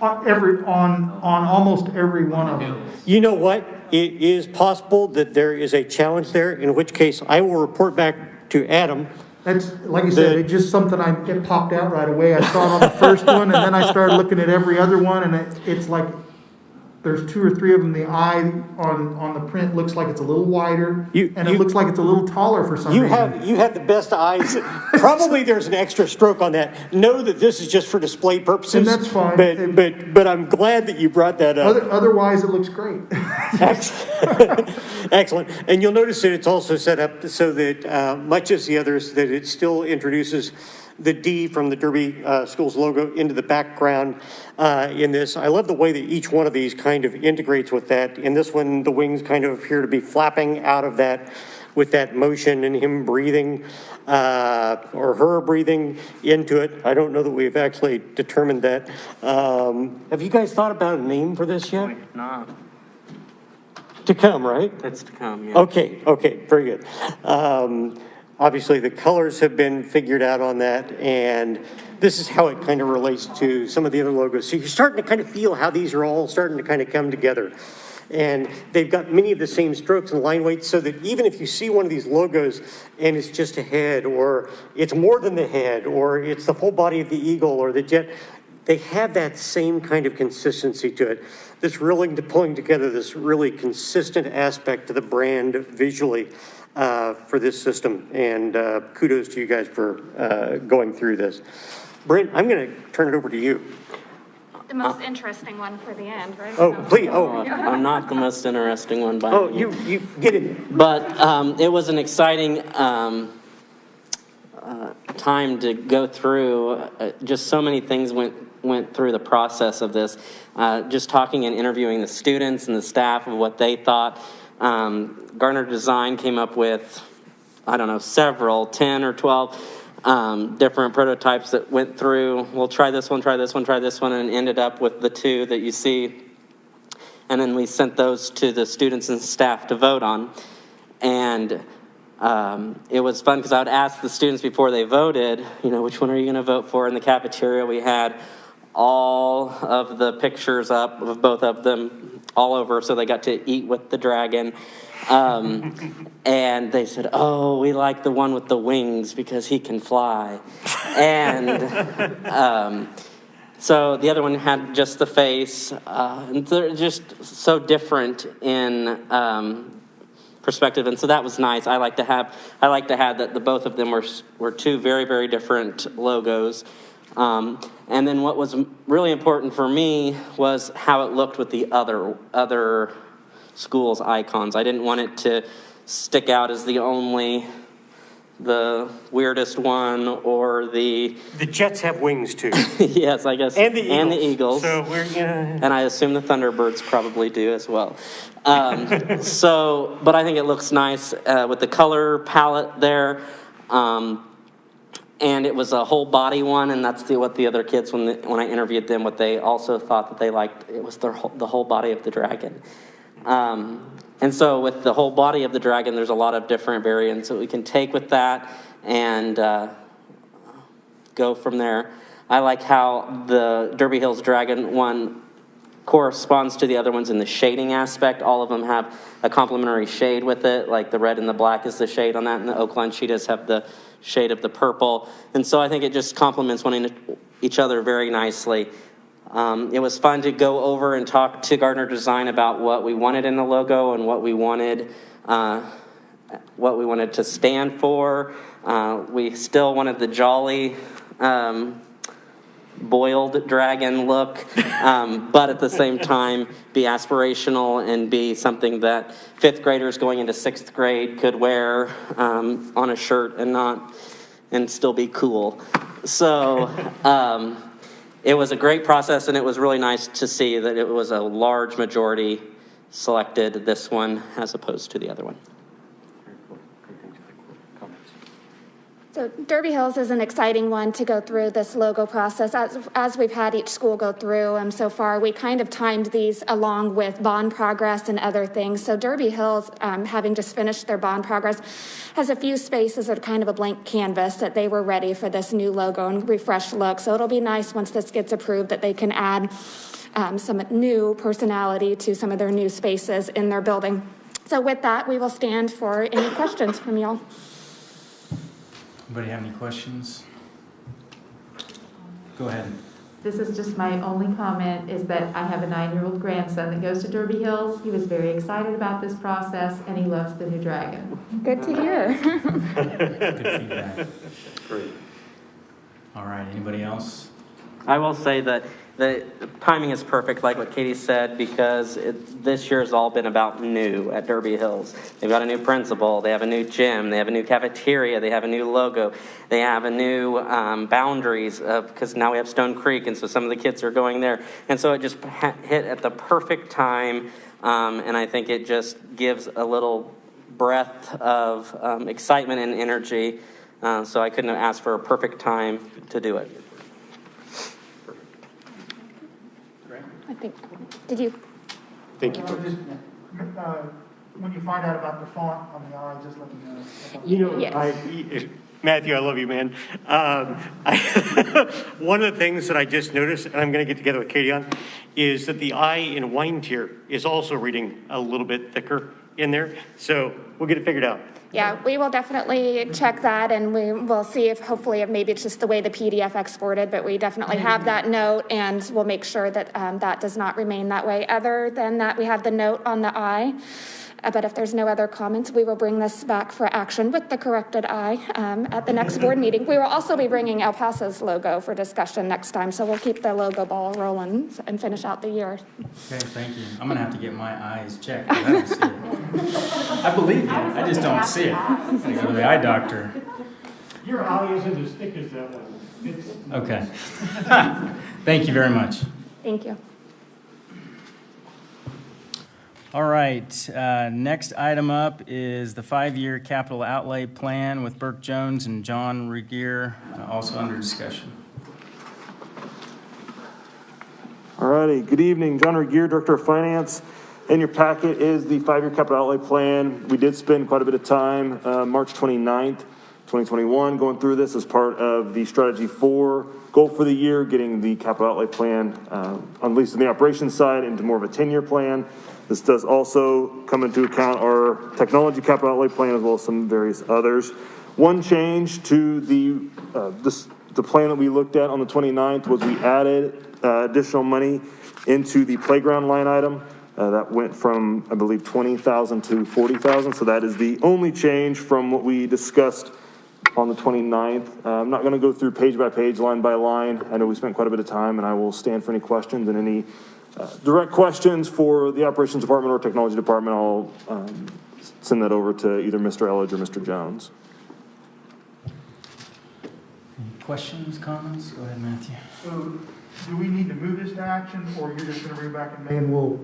Speaker 7: almost every one of them.
Speaker 16: You know what? It is possible that there is a challenge there, in which case I will report back to Adam
Speaker 7: That's, like I said, it's just something it popped out right away. I saw it on the first one, and then I started looking at every other one, and it's like, there's 2 or 3 of them. The eye on the print looks like it's a little wider, and it looks like it's a little taller for some reason.
Speaker 16: You have the best eyes. Probably there's an extra stroke on that. Know that this is just for display purposes.
Speaker 7: And that's fine.
Speaker 16: But I'm glad that you brought that up.
Speaker 7: Otherwise, it looks great.
Speaker 16: Excellent. And you'll notice that it's also set up so that, much as the others, that it still introduces the D from the Derby Schools logo into the background in this. I love the way that each one of these kind of integrates with that. In this one, the wings kind of appear to be flapping out of that with that motion and him breathing or her breathing into it. I don't know that we've actually determined that. Have you guys thought about a name for this yet?
Speaker 17: Not.
Speaker 16: To come, right?
Speaker 17: That's to come, yeah.
Speaker 16: Okay, very good. Obviously, the colors have been figured out on that, and this is how it kind of relates to some of the other logos. So you're starting to kind of feel how these are all starting to kind of come together. And they've got many of the same strokes and line weights, so that even if you see one of these logos and it's just a head, or it's more than the head, or it's the full body of the eagle or the jet, they have that same kind of consistency to it. This really pulling together this really consistent aspect to the brand visually for this system. And kudos to you guys for going through this. Brent, I'm going to turn it over to you.
Speaker 15: The most interesting one for the end, right?
Speaker 16: Oh, please.
Speaker 17: I'm not the most interesting one by
Speaker 16: Oh, you get it.
Speaker 17: But it was an exciting time to go through. Just so many things went through the process of this. Just talking and interviewing the students and the staff of what they thought. Garner Design came up with, several, 10 or 12 different prototypes that went through. We'll try this one, and ended up with the 2 that you see. And then we sent those to the students and staff to vote on. And it was fun because I would ask the students before they voted, which one are you going to vote for? In the cafeteria, we had all of the pictures up of both of them all over, so they got to eat with the dragon. And they said, oh, we like the one with the wings because he can fly. And so the other one had just the face. And they're just so different in perspective, and so that was nice. I like to have that the both of them were 2 very, very different logos. And then what was really important for me was how it looked with the other schools' icons. I didn't want it to stick out as the weirdest one, or the
Speaker 16: Jets have wings too.
Speaker 17: Yes, I guess,
Speaker 16: and the
Speaker 17: Eagles.
Speaker 16: So
Speaker 17: and I assume the Thunderbirds probably do as well. But I think it looks nice with the color palette there. And it was a whole body one, and that's what the other kids, when I interviewed them, what they also thought that they liked, it was the whole body of the dragon. And so with the whole body of the dragon, there's a lot of different variants that we can take with that and go from there. I like how the Derby Hills Dragon one corresponds to the other ones in the shading aspect. All of them have a complementary shade with it, like the red and the black is the shade on that, and the Oakline Cheetahs have the shade of the purple. And so I think it just complements each other very nicely. It was fun to go over and talk to Gardner Design about what we wanted in the logo and what we wanted to stand for. We still wanted the jolly boiled dragon look, but at the same time be aspirational and be something that 5th graders going into 6th grade could wear on a shirt and still be cool. So it was a great process, and it was really nice to see that it was a large majority selected this one as opposed to the other one.
Speaker 15: So Derby Hills is an exciting one to go through this logo process. As we've had each school go through so far, we kind of timed these along with bond progress and other things. So Derby Hills, having just finished their bond progress, has a few spaces that are kind of a blank canvas that they were ready for this new logo and refreshed look. So it'll be nice once this gets approved that they can add some new personality to some of their new spaces in their building. So with that, we will stand for any questions from y'all.
Speaker 2: Anybody have any questions? Go ahead.
Speaker 12: This is just my only comment, is that I have a 9-year-old grandson that goes to Derby Hills. He was very excited about this process, and he loves the new dragon.
Speaker 15: Good to hear.
Speaker 2: Good feedback.
Speaker 16: Great.
Speaker 2: All right, anybody else?
Speaker 17: I will say that the timing is perfect, like what Katie said, because this year has all been about new at Derby Hills. They've got a new principal, they have a new gym, they have a new cafeteria, they have a new logo, they have a new boundaries, because now we have Stone Creek, and so some of the kids are going there. And so it just hit at the perfect time, and I think it just gives a little breath of excitement and energy. So I couldn't have asked for a perfect time to do it.
Speaker 15: I think, did you?
Speaker 16: Thank you.
Speaker 7: When you find out about the font on the eye, just let me know.
Speaker 16: You know,
Speaker 15: Yes.
Speaker 16: Matthew, I love you, man. One of the things that I just noticed, and I'm going to get together with Katie on, is that the I in wine tier is also reading a little bit thicker in there. So we'll get it figured out.
Speaker 15: Yeah, we will definitely check that, and we will see if hopefully if maybe it's just the way the PDF exported, but we definitely have that note, and we'll make sure that that does not remain that way. Other than that, we have the note on the I. But if there's no other comments, we will bring this back for action with the corrected I at the next board meeting. We will also be bringing El Paso's logo for discussion next time, so we'll keep the logo ball rolling and finish out the year.
Speaker 2: Okay, thank you. I'm going to have to get my eyes checked, 'cause I don't see it. I believe you, I just don't see it. I'm going to go to the eye doctor.
Speaker 7: Your eye isn't as thick as that one.
Speaker 2: Okay. Thank you very much.
Speaker 15: Thank you.
Speaker 2: All right, next item up is the 5-year capital outlay plan with Burke Jones and John Regier, also under discussion.
Speaker 4: All righty, good evening. John Regier, Director of Finance. In your packet is the 5-year capital outlay plan. We did spend quite a bit of time, March 29th, 2021, going through this as part of the Strategy 4 goal for the year, getting the capital outlay plan, at least on the operations side, into more of a 10-year plan. This does also come into account our technology capital outlay plan as well as some various others. One change to the plan that we looked at on the 29th was we added additional money into the playground line item. That went from, I believe, $20,000 to $40,000. So that is the only change from what we discussed on the 29th. I'm not going to go through page by page, line by line. I know we spent quite a bit of time, and I will stand for any questions and any direct questions for the operations department or technology department. I'll send that over to either Mr. Elledge or Mr. Jones.
Speaker 2: Any questions, comments? Go ahead, Matthew.
Speaker 7: So do we need to move this to action, or you're just going to bring it back in May and we'll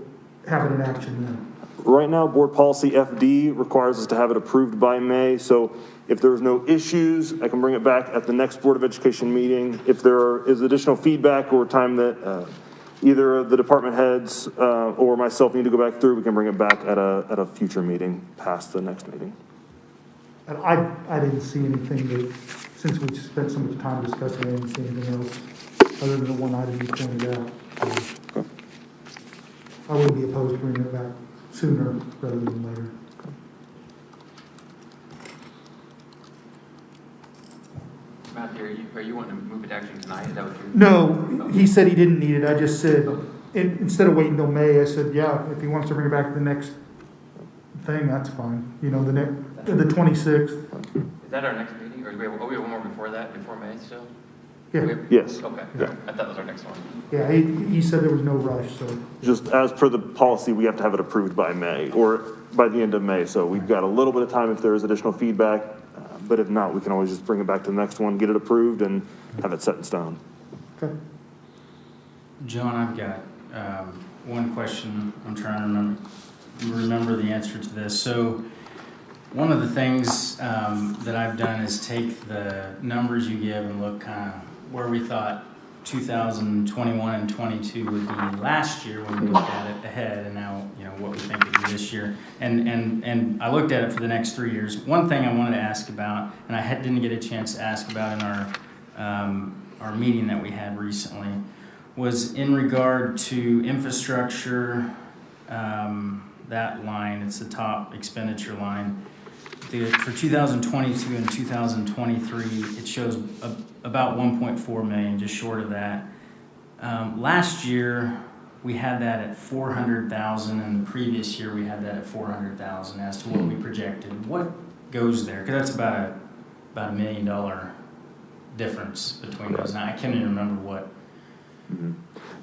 Speaker 7: have it in action then?
Speaker 4: Right now, board policy FD requires us to have it approved by May. So if there's no issues, I can bring it back at the next Board of Education meeting. If there is additional feedback or time that either the department heads or myself need to go back through, we can bring it back at a future meeting past the next meeting.
Speaker 7: And I didn't see anything that, since we spent so much time discussing it, I didn't see anything else other than the one item you pointed out. So I wouldn't be opposed to bringing it back sooner rather than later.
Speaker 10: Matthew, are you wanting to move it to action tonight? Is that what you're?
Speaker 7: No, he said he didn't need it. I just said, instead of waiting till May, I said, yeah, if he wants to bring it back to the next thing, that's fine. You know, the 26th.
Speaker 10: Is that our next meeting, or do we have one more before that, before May still?
Speaker 7: Yeah.
Speaker 4: Yes.
Speaker 10: Okay,
Speaker 4: Yeah.
Speaker 10: I thought that was our next one.
Speaker 7: Yeah, he said there was no rush, so.
Speaker 4: Just as per the policy, we have to have it approved by May or by the end of May. So we've got a little bit of time if there is additional feedback. But if not, we can always just bring it back to the next one, get it approved, and have it set in stone.
Speaker 7: Okay.
Speaker 2: John, I've got one question. I'm trying to remember the answer to this. So one of the things that I've done is take the numbers you give and look kind of where we thought 2021 and 22 would be last year when we looked at it ahead, and now what we think would be this year. And I looked at it for the next 3 years. One thing I wanted to ask about, and I didn't get a chance to ask about in our meeting that we had recently, was in regard to infrastructure, that line. It's the top expenditure line. for 2022 and 2023, it shows about 1.4 million, just short of that. Last year, we had that at 400,000, and the previous year we had that at 400,000 as to what we projected. What goes there? Because that's about $1 million difference between those. Now, I can't even remember what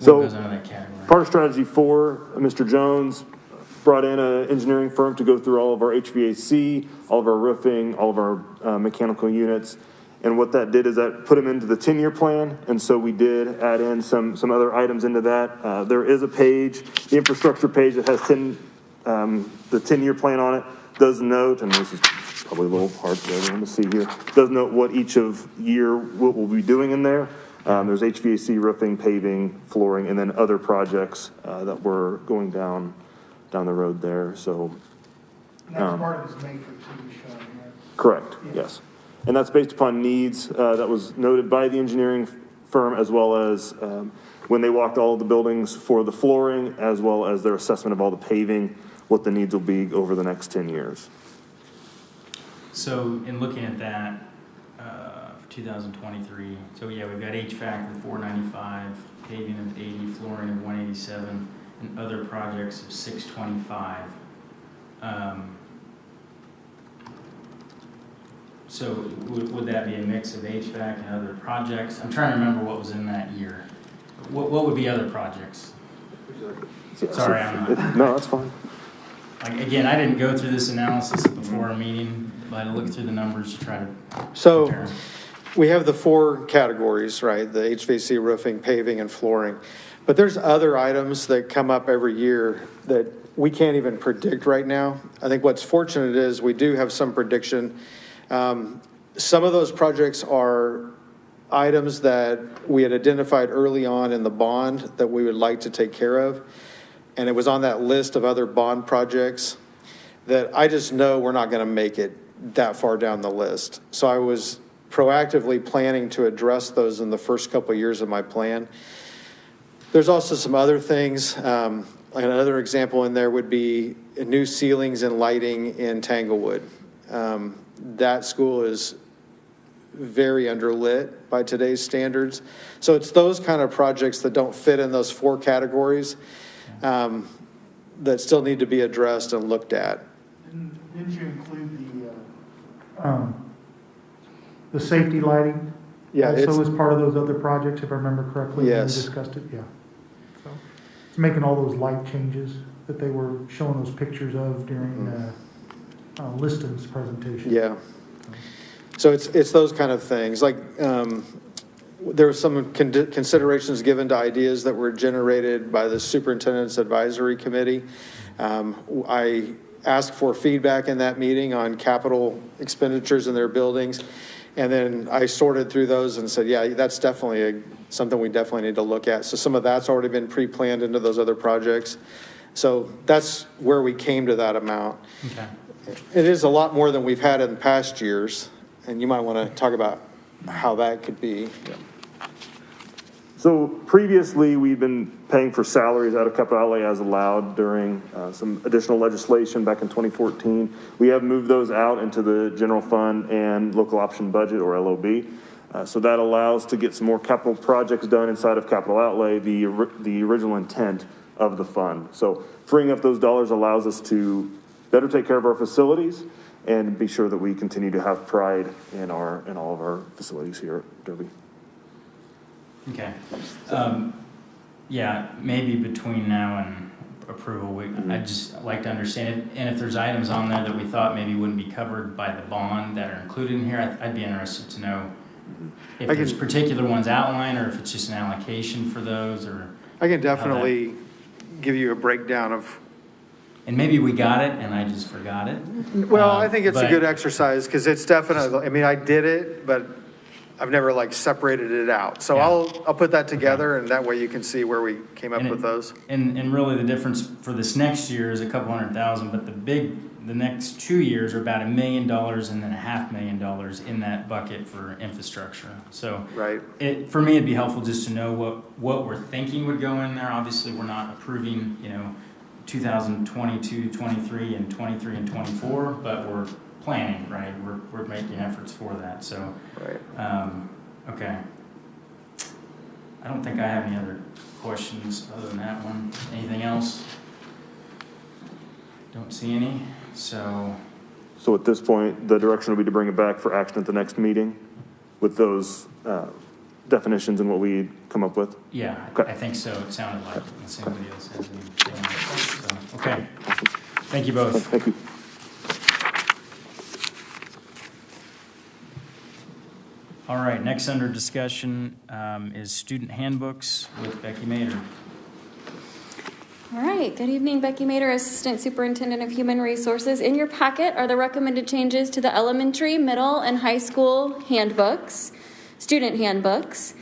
Speaker 2: goes under that category.
Speaker 18: Part of strategy 4, Mr. Jones brought in an engineering firm to go through all of our HVAC, all of our roofing, all of our mechanical units. And what that did is that put them into the 10-year plan. And so we did add in some other items into that. There is a page, the infrastructure page that has the 10-year plan on it, does note, and this is probably a little hard for everyone to see here, does note what each of year what we'll be doing in there. There's HVAC, roofing, paving, flooring, and then other projects that we're going down the road there. So
Speaker 7: And that's part of this matrix that you showed, right?
Speaker 18: correct, yes. And that's based upon needs that was noted by the engineering firm, as well as when they walked all of the buildings for the flooring, as well as their assessment of all the paving, what the needs will be over the next 10 years.
Speaker 2: So in looking at that, for 2023, so yeah, we've got HVAC of 495, paving of 80, flooring of 187, and other projects of 625. So would that be a mix of HVAC and other projects? I'm trying to remember what was in that year. What would be other projects? Sorry, I'm not.
Speaker 18: No, that's fine.
Speaker 2: Like, again, I didn't go through this analysis before our meeting, but I looked through the numbers to try to
Speaker 9: So
Speaker 2: compare.
Speaker 9: we have the 4 categories, right? The HVAC, roofing, paving, and flooring. But there's other items that come up every year that we can't even predict right now. I think what's fortunate is we do have some prediction. Some of those projects are items that we had identified early on in the bond that we would like to take care of. And it was on that list of other bond projects that I just know we're not going to make it that far down the list. So I was proactively planning to address those in the first couple of years of my plan. There's also some other things. Like another example in there would be new ceilings and lighting in Tanglewood. That school is very underlit by today's standards. So it's those kind of projects that don't fit in those 4 categories that still need to be addressed and looked at.
Speaker 7: Didn't you include the safety lighting?
Speaker 9: Yeah,
Speaker 7: also as part of those other projects, if I remember correctly?
Speaker 9: Yes.
Speaker 7: When we discussed it, yeah. So it's making all those light changes that they were showing those pictures of during Liston's presentation.
Speaker 9: Yeah. So it's those kind of things. Like there were some considerations given to ideas that were generated by the Superintendent's Advisory Committee. I asked for feedback in that meeting on capital expenditures in their buildings. And then I sorted through those and said, yeah, that's definitely something we definitely need to look at. So some of that's already been pre-planned into those other projects. So that's where we came to that amount.
Speaker 2: Okay.
Speaker 9: It is a lot more than we've had in past years, and you might want to talk about how that could be.
Speaker 18: So previously, we've been paying for salaries out of capital outlay as allowed during some additional legislation back in 2014. We have moved those out into the general fund and local option budget, or LOB. So that allows to get some more capital projects done inside of capital outlay, the original intent of the fund. So freeing up those dollars allows us to better take care of our facilities and be sure that we continue to have pride in all of our facilities here at Derby.
Speaker 2: Okay. Yeah, maybe between now and approval, I'd just like to understand it. And if there's items on there that we thought maybe wouldn't be covered by the bond that are included in here, I'd be interested to know if there's particular ones outlined or if it's just an allocation for those, or
Speaker 9: I can definitely give you a breakdown of.
Speaker 2: And maybe we got it and I just forgot it.
Speaker 9: Well, I think it's a good exercise because it's definitely, I mean, I did it, but I've never like separated it out. So yeah. I'll put that together and that way you can see where we came up with those.
Speaker 2: And really the difference for this next year is a couple $100,000, but the next 2 years are about $1 million and then $500,000 in that bucket for infrastructure. So
Speaker 9: right.
Speaker 2: For me, it'd be helpful just to know what we're thinking would go in there. Obviously, we're not approving, 2022, 23, and 23 and 24, but we're planning, right? We're making efforts for that, so.
Speaker 5: Right.
Speaker 2: Okay. I don't think I have any other questions other than that one. Anything else? Don't see any, so.
Speaker 18: So at this point, the direction will be to bring it back for action at the next meeting with those definitions and what we come up with?
Speaker 2: Yeah,
Speaker 18: okay.
Speaker 2: I think so. It sounded like somebody else has any. So, okay. Thank you both.
Speaker 18: Thank you.
Speaker 2: All right, next under discussion is student handbooks with Becky Mader.
Speaker 1: All right, good evening, Becky Mader, Assistant Superintendent of Human Resources. In your packet are the recommended changes to the elementary, middle, and high school handbooks, student handbooks.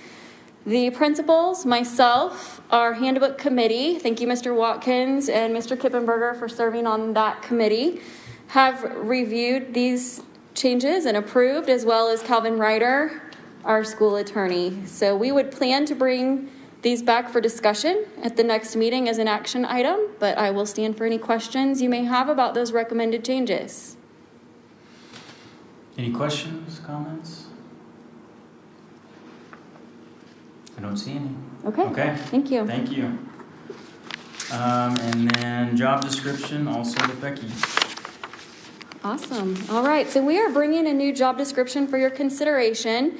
Speaker 1: The principals, myself, our handbook committee, thank you Mr. Watkins and Mr. Kippenberger for serving on that committee, have reviewed these changes and approved, as well as Calvin Ryder, our school attorney. So we would plan to bring these back for discussion at the next meeting as an action item, but I will stand for any questions you may have about those recommended changes.
Speaker 2: Any questions, comments? I don't see any.
Speaker 1: Okay. Thank you.
Speaker 2: Thank you. And then job description, also with Becky.
Speaker 1: Awesome. All right, so we are bringing a new job description for your consideration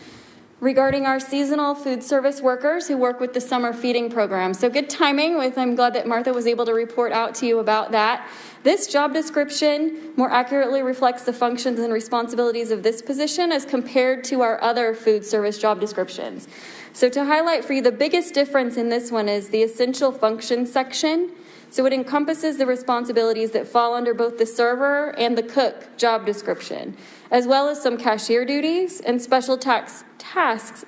Speaker 1: regarding our seasonal food service workers who work with the summer feeding program. So good timing. I'm glad that Martha was able to report out to you about that. This job description more accurately reflects the functions and responsibilities of this position as compared to our other food service job descriptions. So to highlight for you, the biggest difference in this one is the essential functions section. So it encompasses the responsibilities that fall under both the server and the cook job description, as well as some cashier duties and special tasks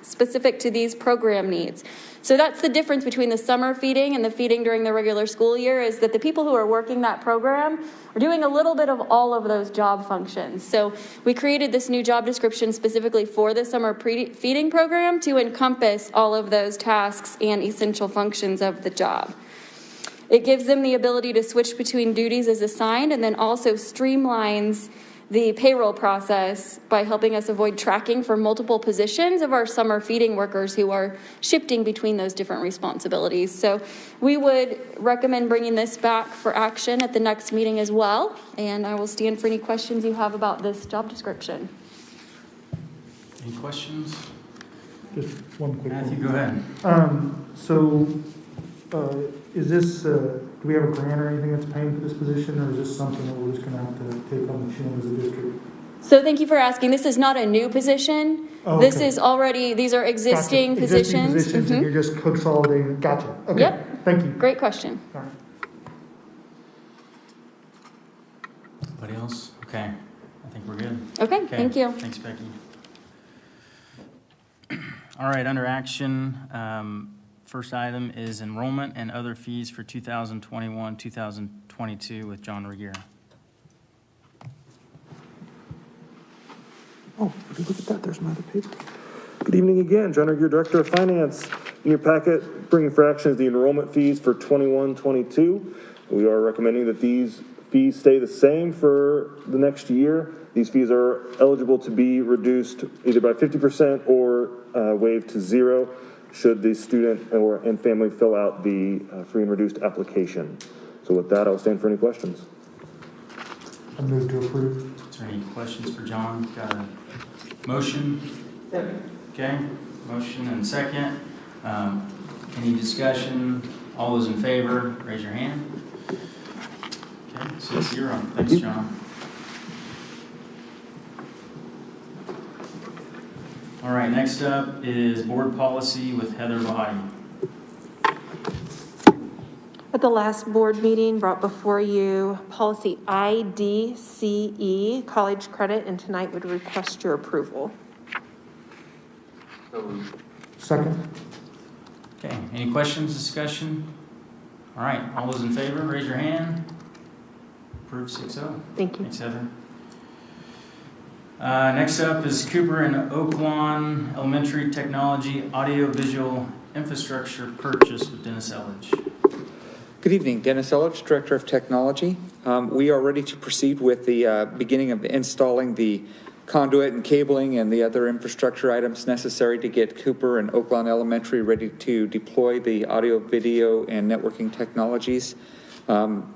Speaker 1: specific to these program needs. So that's the difference between the summer feeding and the feeding during the regular school year, is that the people who are working that program are doing a little bit of all of those job functions. So we created this new job description specifically for the summer feeding program to encompass all of those tasks and essential functions of the job. It gives them the ability to switch between duties as assigned, and then also streamlines the payroll process by helping us avoid tracking for multiple positions of our summer feeding workers who are shifting between those different responsibilities. So we would recommend bringing this back for action at the next meeting as well, and I will stand for any questions you have about this job description.
Speaker 2: Any questions?
Speaker 7: Just one quick one.
Speaker 2: Matthew, go ahead.
Speaker 7: Is this, do we have a grant or anything that's paying for this position, or is this something that we're just going to have to take on the chin as a district?
Speaker 1: So thank you for asking. This is not a new position.
Speaker 7: Oh,
Speaker 1: This
Speaker 7: okay.
Speaker 1: is already, these are existing
Speaker 7: Gotcha.
Speaker 1: positions.
Speaker 7: Existing positions, and you're just consolidating. Gotcha. Okay.
Speaker 1: Yep.
Speaker 7: Thank you.
Speaker 1: Great question.
Speaker 7: All right.
Speaker 2: Anybody else? Okay. I think we're good.
Speaker 1: Okay, thank you.
Speaker 2: Thanks, Becky. All right, under action, first item is enrollment and other fees for 2021-2022 with John Regier.
Speaker 18: Oh, look at that, there's my other paper. Good evening again, John Regier, Director of Finance. In your packet, bringing for action is the enrollment fees for 21-22. We are recommending that these fees stay the same for the next year. These fees are eligible to be reduced either by 50% or waived to zero should the student and family fill out the free and reduced application. So with that, I'll stand for any questions.
Speaker 7: I move to approve.
Speaker 2: Is there any questions for John? Got a motion?
Speaker 8: Second.
Speaker 2: Okay, motion and second. Any discussion? All those in favor, raise your hand. Okay, 6-0. Thanks, John. All right, next up is board policy with Heather Bahati.
Speaker 19: At the last board meeting, brought before you policy IDCE, college credit, and tonight would request your approval.
Speaker 7: Second.
Speaker 2: Okay, any questions, discussion? All right, all those in favor, raise your hand. Approved 6-0.
Speaker 19: Thank you.
Speaker 2: Thanks, Heather. Next up is Cooper and Oaklawn Elementary Technology Audiovisual Infrastructure Purchase with Dennis Elledge.
Speaker 20: Good evening, Dennis Ellich, Director of Technology. We are ready to proceed with the beginning of installing the conduit and cabling and the other infrastructure items necessary to get Cooper and Oaklawn Elementary ready to deploy the audio, video, and networking technologies.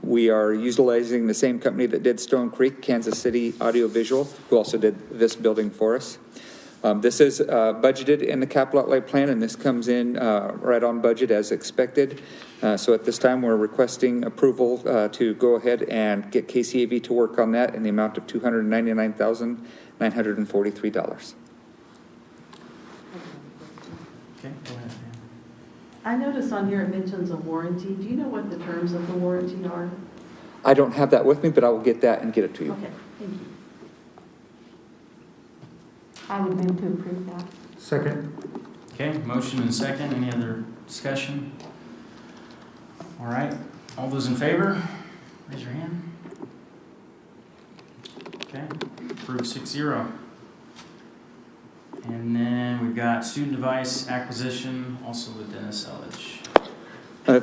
Speaker 20: We are utilizing the same company that did Stone Creek, Kansas City Audiovisual, who also did this building for us. This is budgeted in the capital outlay plan, and this comes in right on budget as expected. So at this time, we're requesting approval to go ahead and get KCAV to work on that in the amount of $299,943.
Speaker 2: Okay, go ahead.
Speaker 8: I noticed on here it mentions a warranty. Do you know what the terms of the warranty are?
Speaker 20: I don't have that with me, but I will get that and get it to you.
Speaker 8: Okay, thank you.
Speaker 12: I would move to approve that.
Speaker 7: Second.
Speaker 2: Okay, motion and second. Any other discussion? All right, all those in favor, raise your hand. Okay, approved 6-0. And then we've got student device acquisition, also with Dennis Ellich.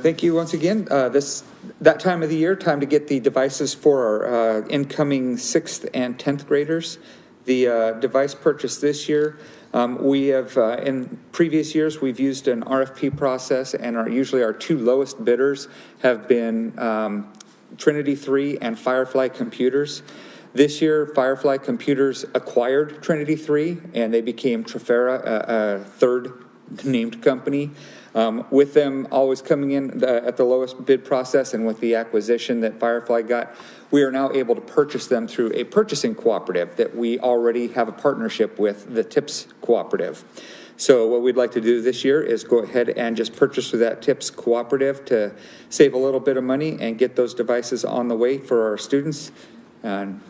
Speaker 20: Thank you once again. That time of the year, time to get the devices for our incoming 6th and 10th graders. The device purchase this year, we have, in previous years, we've used an RFP process, and usually our two lowest bidders have been Trinity 3 and Firefly Computers. This year, Firefly Computers acquired Trinity 3, and they became Trafera, a third named company. With them always coming in at the lowest bid process, and with the acquisition that Firefly got, we are now able to purchase them through a purchasing cooperative that we already have a partnership with, the TIPS Cooperative. So what we'd like to do this year is go ahead and just purchase through that TIPS Cooperative to save a little bit of money and get those devices on the way for our students and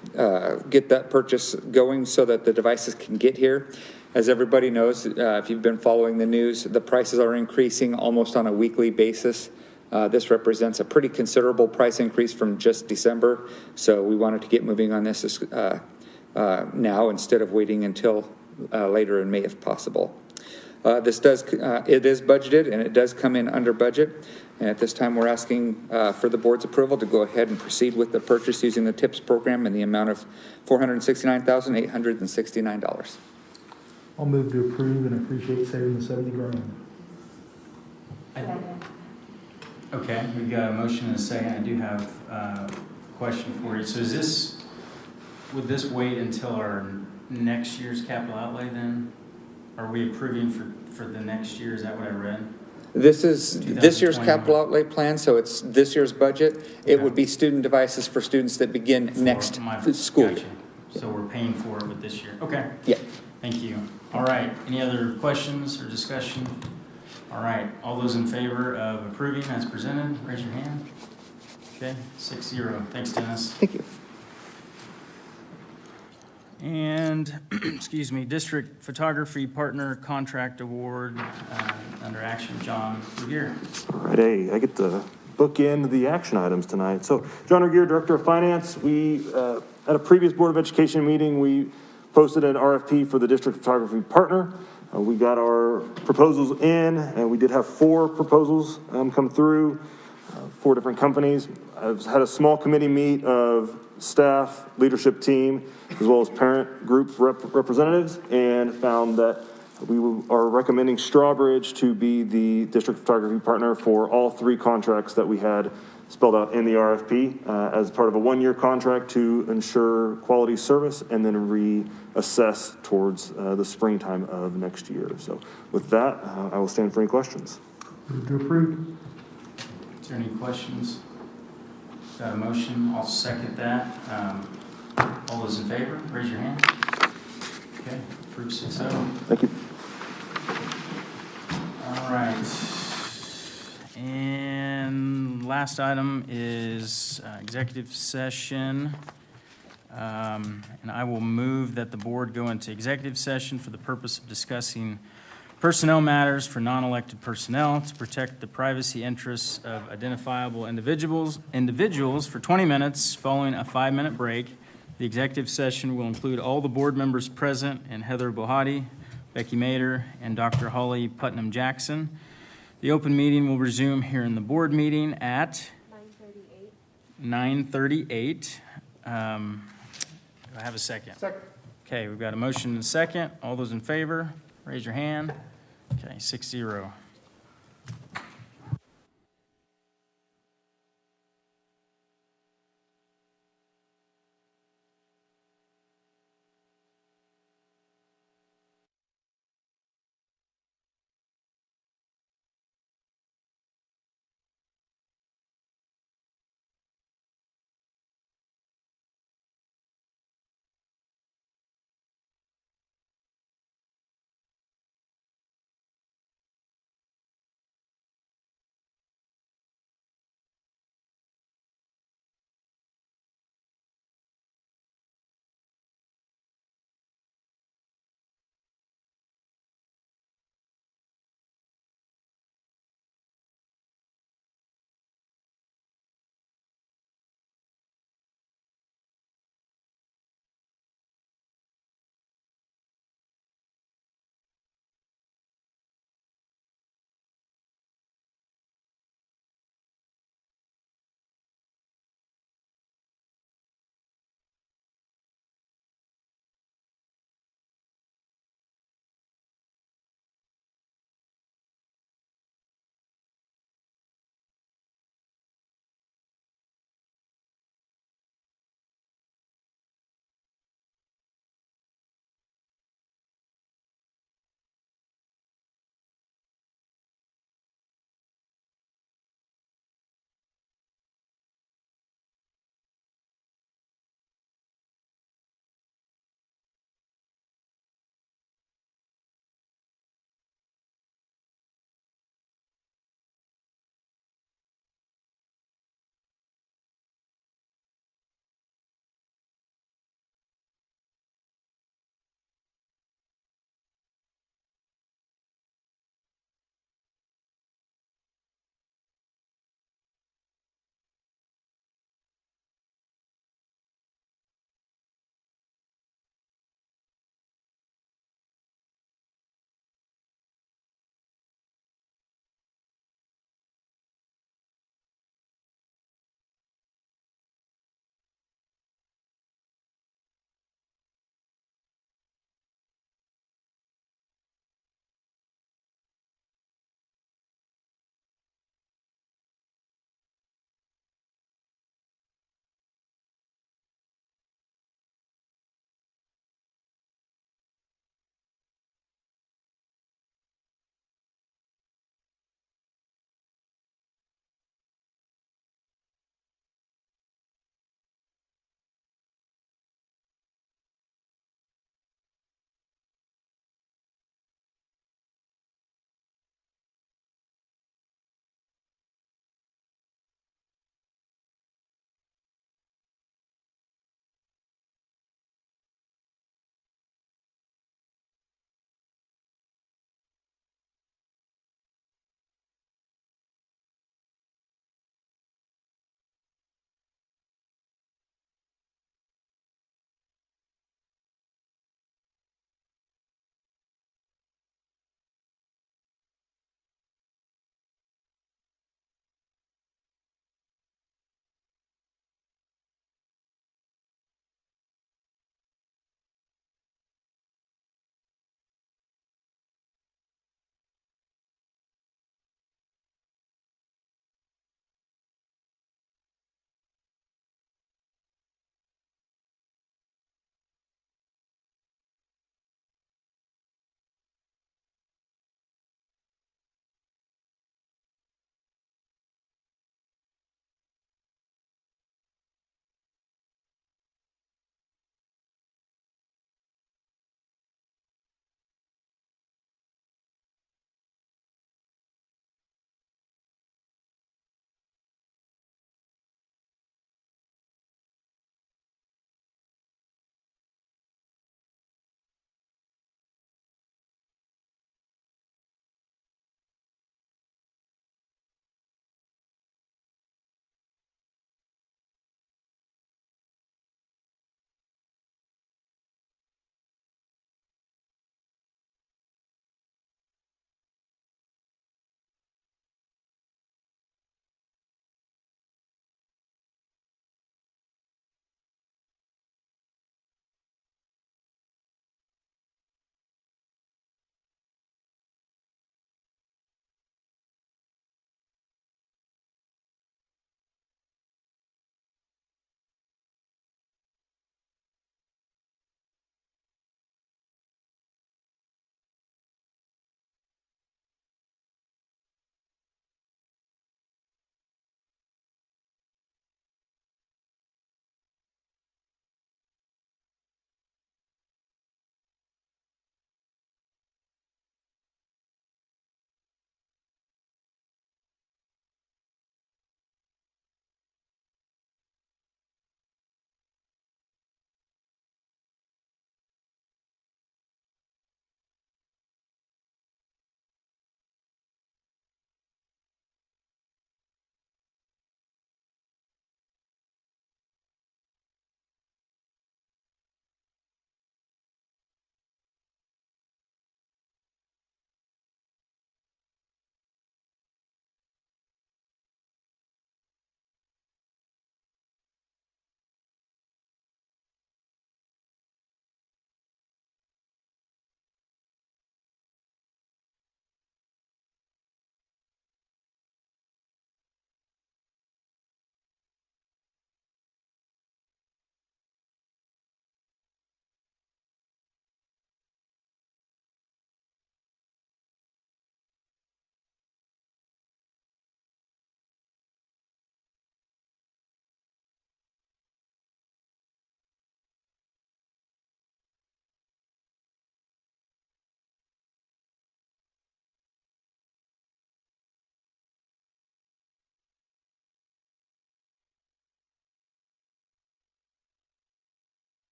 Speaker 20: get that purchase going so that the devices can get here. As everybody knows, if you've been following the news, the prices are increasing almost on a weekly basis. This represents a pretty considerable price increase from just December, so we wanted to get moving on this now instead of waiting until later in May if possible. It is budgeted, and it does come in under budget. And at this time, we're asking for the board's approval to go ahead and proceed with the purchase using the TIPS program in the amount of $469,869.
Speaker 7: I'll move to approve and appreciate saving the $70,000.
Speaker 2: Okay, we've got a motion and a second. I do have a question for you. So would this wait until our next year's capital outlay then? Are we approving for the next year? Is that what I read?
Speaker 20: This is this year's capital outlay plan, so it's this year's budget. Okay. It would be student devices for students that begin next school year.
Speaker 2: So we're paying for it with this year. Okay.
Speaker 20: Yeah.
Speaker 2: Thank you. All right. Any other questions or discussion? All right. All those in favor of approving as presented, raise your hand. Okay. 6-0. Thanks, Dennis.
Speaker 20: Thank you.
Speaker 2: And, excuse me, District Photography Partner Contract Award under action. John Regier.
Speaker 18: All right, hey, I get to bookend the action items tonight. So, John Regier, Director of Finance. We, at a previous Board of Education meeting, we posted an RFP for the District Photography Partner. We got our proposals in, and we did have 4 proposals come through, 4 different companies. I've had a small committee meet of staff, leadership team, as well as parent group representatives, and found that we are recommending Strawbridge to be the District Photography Partner for all 3 contracts that we had spelled out in the RFP as part of a 1-year contract to ensure quality service and then reassess towards the springtime of next year. So with that, I will stand for any questions.
Speaker 7: Move to approve.
Speaker 2: Is there any questions? Got a motion. I'll second that. All those in favor, raise your hand. Okay, approved 6-0.
Speaker 18: Thank you.
Speaker 2: All right. And last item is executive session. And I will move that the board go into executive session for the purpose of discussing personnel matters for non-elected personnel to protect the privacy interests of identifiable individuals for 20 minutes following a 5-minute break. The executive session will include all the board members present and Heather Bohati, Becky Mader, and Dr. Holly Putnam Jackson. The open meeting will resume here in the board meeting at 9:38. Do I have a second?
Speaker 7: Second.
Speaker 2: Okay, we've got a motion and a second. All those in favor, raise your hand. Okay, 6-0.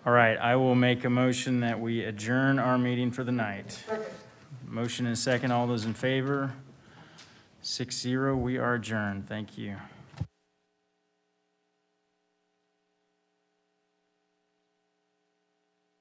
Speaker 2: All right, I will make a motion that we adjourn our meeting for the night. Motion and second. All those in favor? 6-0, we are adjourned. Thank you.